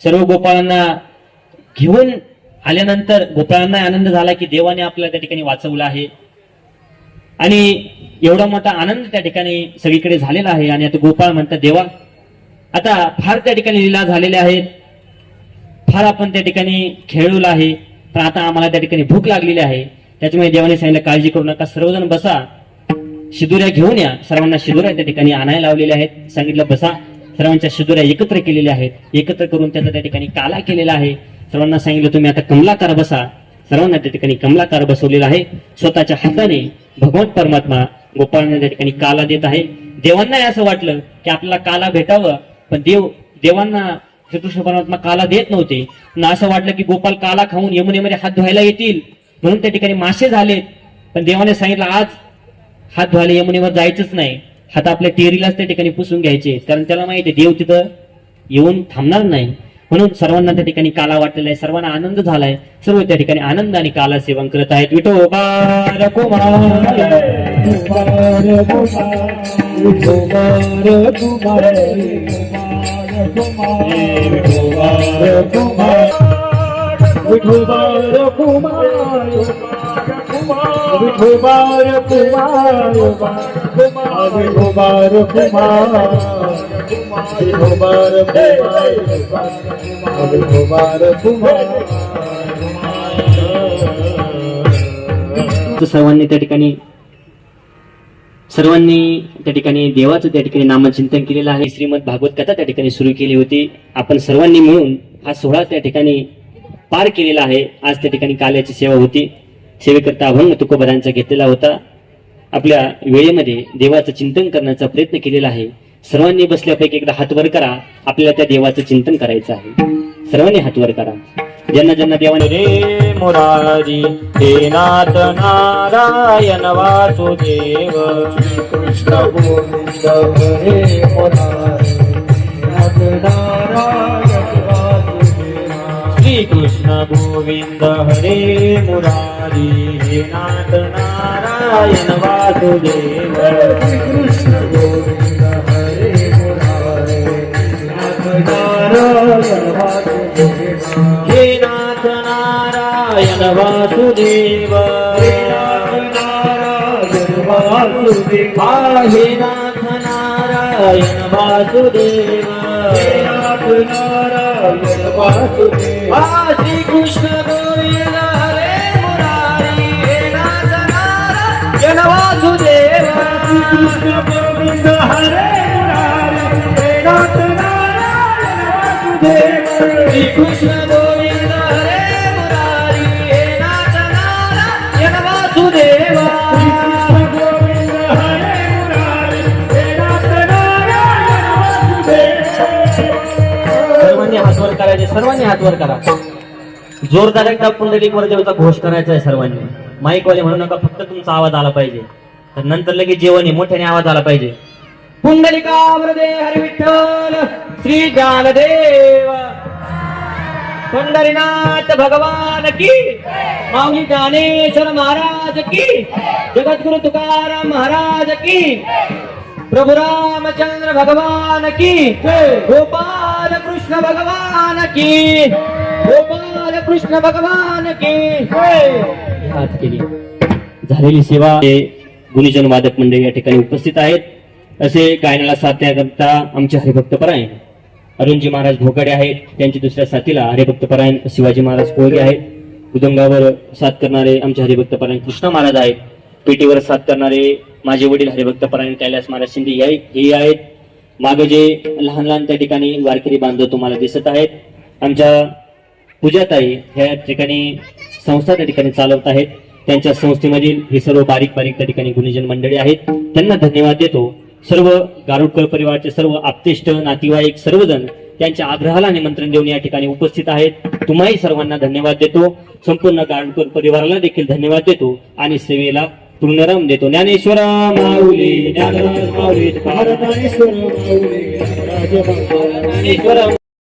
सर्व गोपाळांना घेऊन आल्यानंतर गोपाळांना आनंद झाला की देवाने आपल्याला त्या ठिकाणी वाचवलं आहे. आणि एवढा मोठा आनंद त्या ठिकाणी सगळीकडे झालेला आहे. आणि आता गोपाळ म्हणतात, देवा आता फार त्या ठिकाणी लीला झालेल्या आहेत, फार आपण त्या ठिकाणी खेळवलं आहे, पण आता आम्हाला त्या ठिकाणी भूक लागलेली आहे. त्याच्यामुळे देवाने सांगितलं, काळजी करू नका, सर्वजण बसा, शिदुऱ्या घेऊन या. सर्वांना शिदुऱ्या त्या ठिकाणी आणायला लावलेल्या आहेत. सांगितलं बसा. सर्वांच्या शिदुऱ्या एकत्र केलेल्या आहेत. एकत्र करून त्याचा त्या ठिकाणी काला केलेला आहे. सर्वांना सांगितलं तुम्ही आता कमलाकार बसा. सर्वांना त्या ठिकाणी कमलाकार बसवलेला आहे. स्वतःच्या हाताने भगवंत परमात्मा गोपाळांना त्या ठिकाणी काला देत आहे. देवांना असं वाटलं की आपल्याला काला भेटावं, पण देवांना श्रीकृष्ण परमात्मा काला देत नव्हते. असं वाटलं की गोपाल काला खाऊन यमुनेमध्ये हात धुवायला येतील, म्हणून त्या ठिकाणी मासे झालेत. पण देवाने सांगितलं आज हात धुवायला यमुनेवर जायचंच नाही, हात आपल्या टेरीलाच त्या ठिकाणी पुसून घ्यायचे, कारण त्याला माहिती आहे देव तिथं येऊन थांबणार नाही. म्हणून सर्वांना त्या ठिकाणी काला वाटलेला आहे. सर्वांना आनंद झालाय. सर्व त्या ठिकाणी आनंद आणि काला सेवन करत आहेत. विठोबा कुमार विठोबार कुमार विठोबार कुमार विठोबार कुमार विठोबार विठोबार कुमार. सर्वांनी त्या ठिकाणी देवाचं त्या ठिकाणी नामचिंतन केलेलं आहे. श्रीमद भागवत कथा त्या ठिकाणी सुरू केली होती. आपण सर्वांनी मिळून हा सोहळा त्या ठिकाणी पार केलेला आहे. आज त्या ठिकाणी काल्याची सेवा होती. सेवेकरता अभंग तुकोबरांचा घेतलेला होता. आपल्या वेळेमध्ये देवाचं चिंतन करण्याचा प्रयत्न केलेला आहे. सर्वांनी बसल्यापैकी एकदा हात वर करा. आपल्याला त्या देवाचं चिंतन करायचं आहे. सर्वांनी हात वर करा. ज्यांना ज्यांना देवाने रे मुरारी हे नाथ नारायण वासुदेव कृष्ण गोविंद हरे मुरारी नाथ नारायण वासुदेव. श्री कृष्ण गोविंद हरे मुरारी हे नाथ नारायण वासुदेव. कृष्ण गोविंद हरे मुरारी नाथ नारायण वासुदेव. हे नाथ नारायण वासुदेव. हे नाथ नारायण वासुदेव. हे नाथ नारायण वासुदेव. हे नाथ नारायण वासुदेव. श्री कृष्ण गोविंद हरे मुरारी हे नाथ नारायण वासुदेव. कृष्ण गोविंद हरे मुरारी हे नाथ नारायण वासुदेव. श्री कृष्ण गोविंद हरे मुरारी हे नाथ नारायण वासुदेव. कृष्ण गोविंद हरे मुरारी हे नाथ नारायण वासुदेव. सर्वांनी हात वर करायचे. सर्वांनी हात वर करा. जोरदार एकदा पुंडलिक वरदेवचा घोष करायचा आहे सर्वांनी. माईकवाले म्हणू नका, फक्त तुमचा आवाज आला पाहिजे. तर नंतर लगेच जेवण मोठ्याने आवाज आला पाहिजे. पुंडलिका वरदे हरी विठ्ठल श्री ज्ञानदेव पंढरीनाथ भगवान की, माऊली ज्ञानेश्वर महाराज की, जगद्गुरु तुकाराम महाराज की, प्रभु रामचंद्र भगवान की, गोपाल कृष्ण भगवान की, गोपाल कृष्ण भगवान की. हात केली. झालेली सेवा गुणीजन वादक मंडळी या ठिकाणी उपस्थित आहेत. असे गायनाला साथ करता आमचे हरिभक्त परायण अरुणजी महाराज भोगाडे आहेत. त्यांच्या दुसऱ्या साथीला हरिभक्त परायण शिवाजी महाराज कोळगे आहेत. उदंगावर साथ करणारे आमचे हरिभक्त परायण कृष्ण महाराज आहेत. पेटीवर साथ करणारे माझे वडील हरिभक्त परायण कैलास महाराज शिंदे हे आहेत. मागे जे लहान लहान त्या ठिकाणी वारकरी बांधव तुम्हाला दिसत आहेत. आमच्या पूजाताई ह्या ठिकाणी संस्था त्या ठिकाणी चालवत आहेत. त्यांच्या संस्थेमधील हे सर्व बारीक बारीक त्या ठिकाणी गुणीजन मंडळी आहेत, त्यांना धन्यवाद देतो. सर्व गारुडकर परिवाराचे सर्व आप्तेष्ट नातेवाईक सर्वजण त्यांच्या आग्रहाला निमंत्रण देऊन या ठिकाणी उपस्थित आहेत. तुम्हाही सर्वांना धन्यवाद देतो. संपूर्ण गारुडकर परिवाराला देखील धन्यवाद देतो आणि सेवेला पूर्णराम देतो. ज्ञानेश्वर माऊली, ज्ञानेश्वर माऊली, भारतानेश्वर माऊली, राजभाऊ ज्ञानेश्वर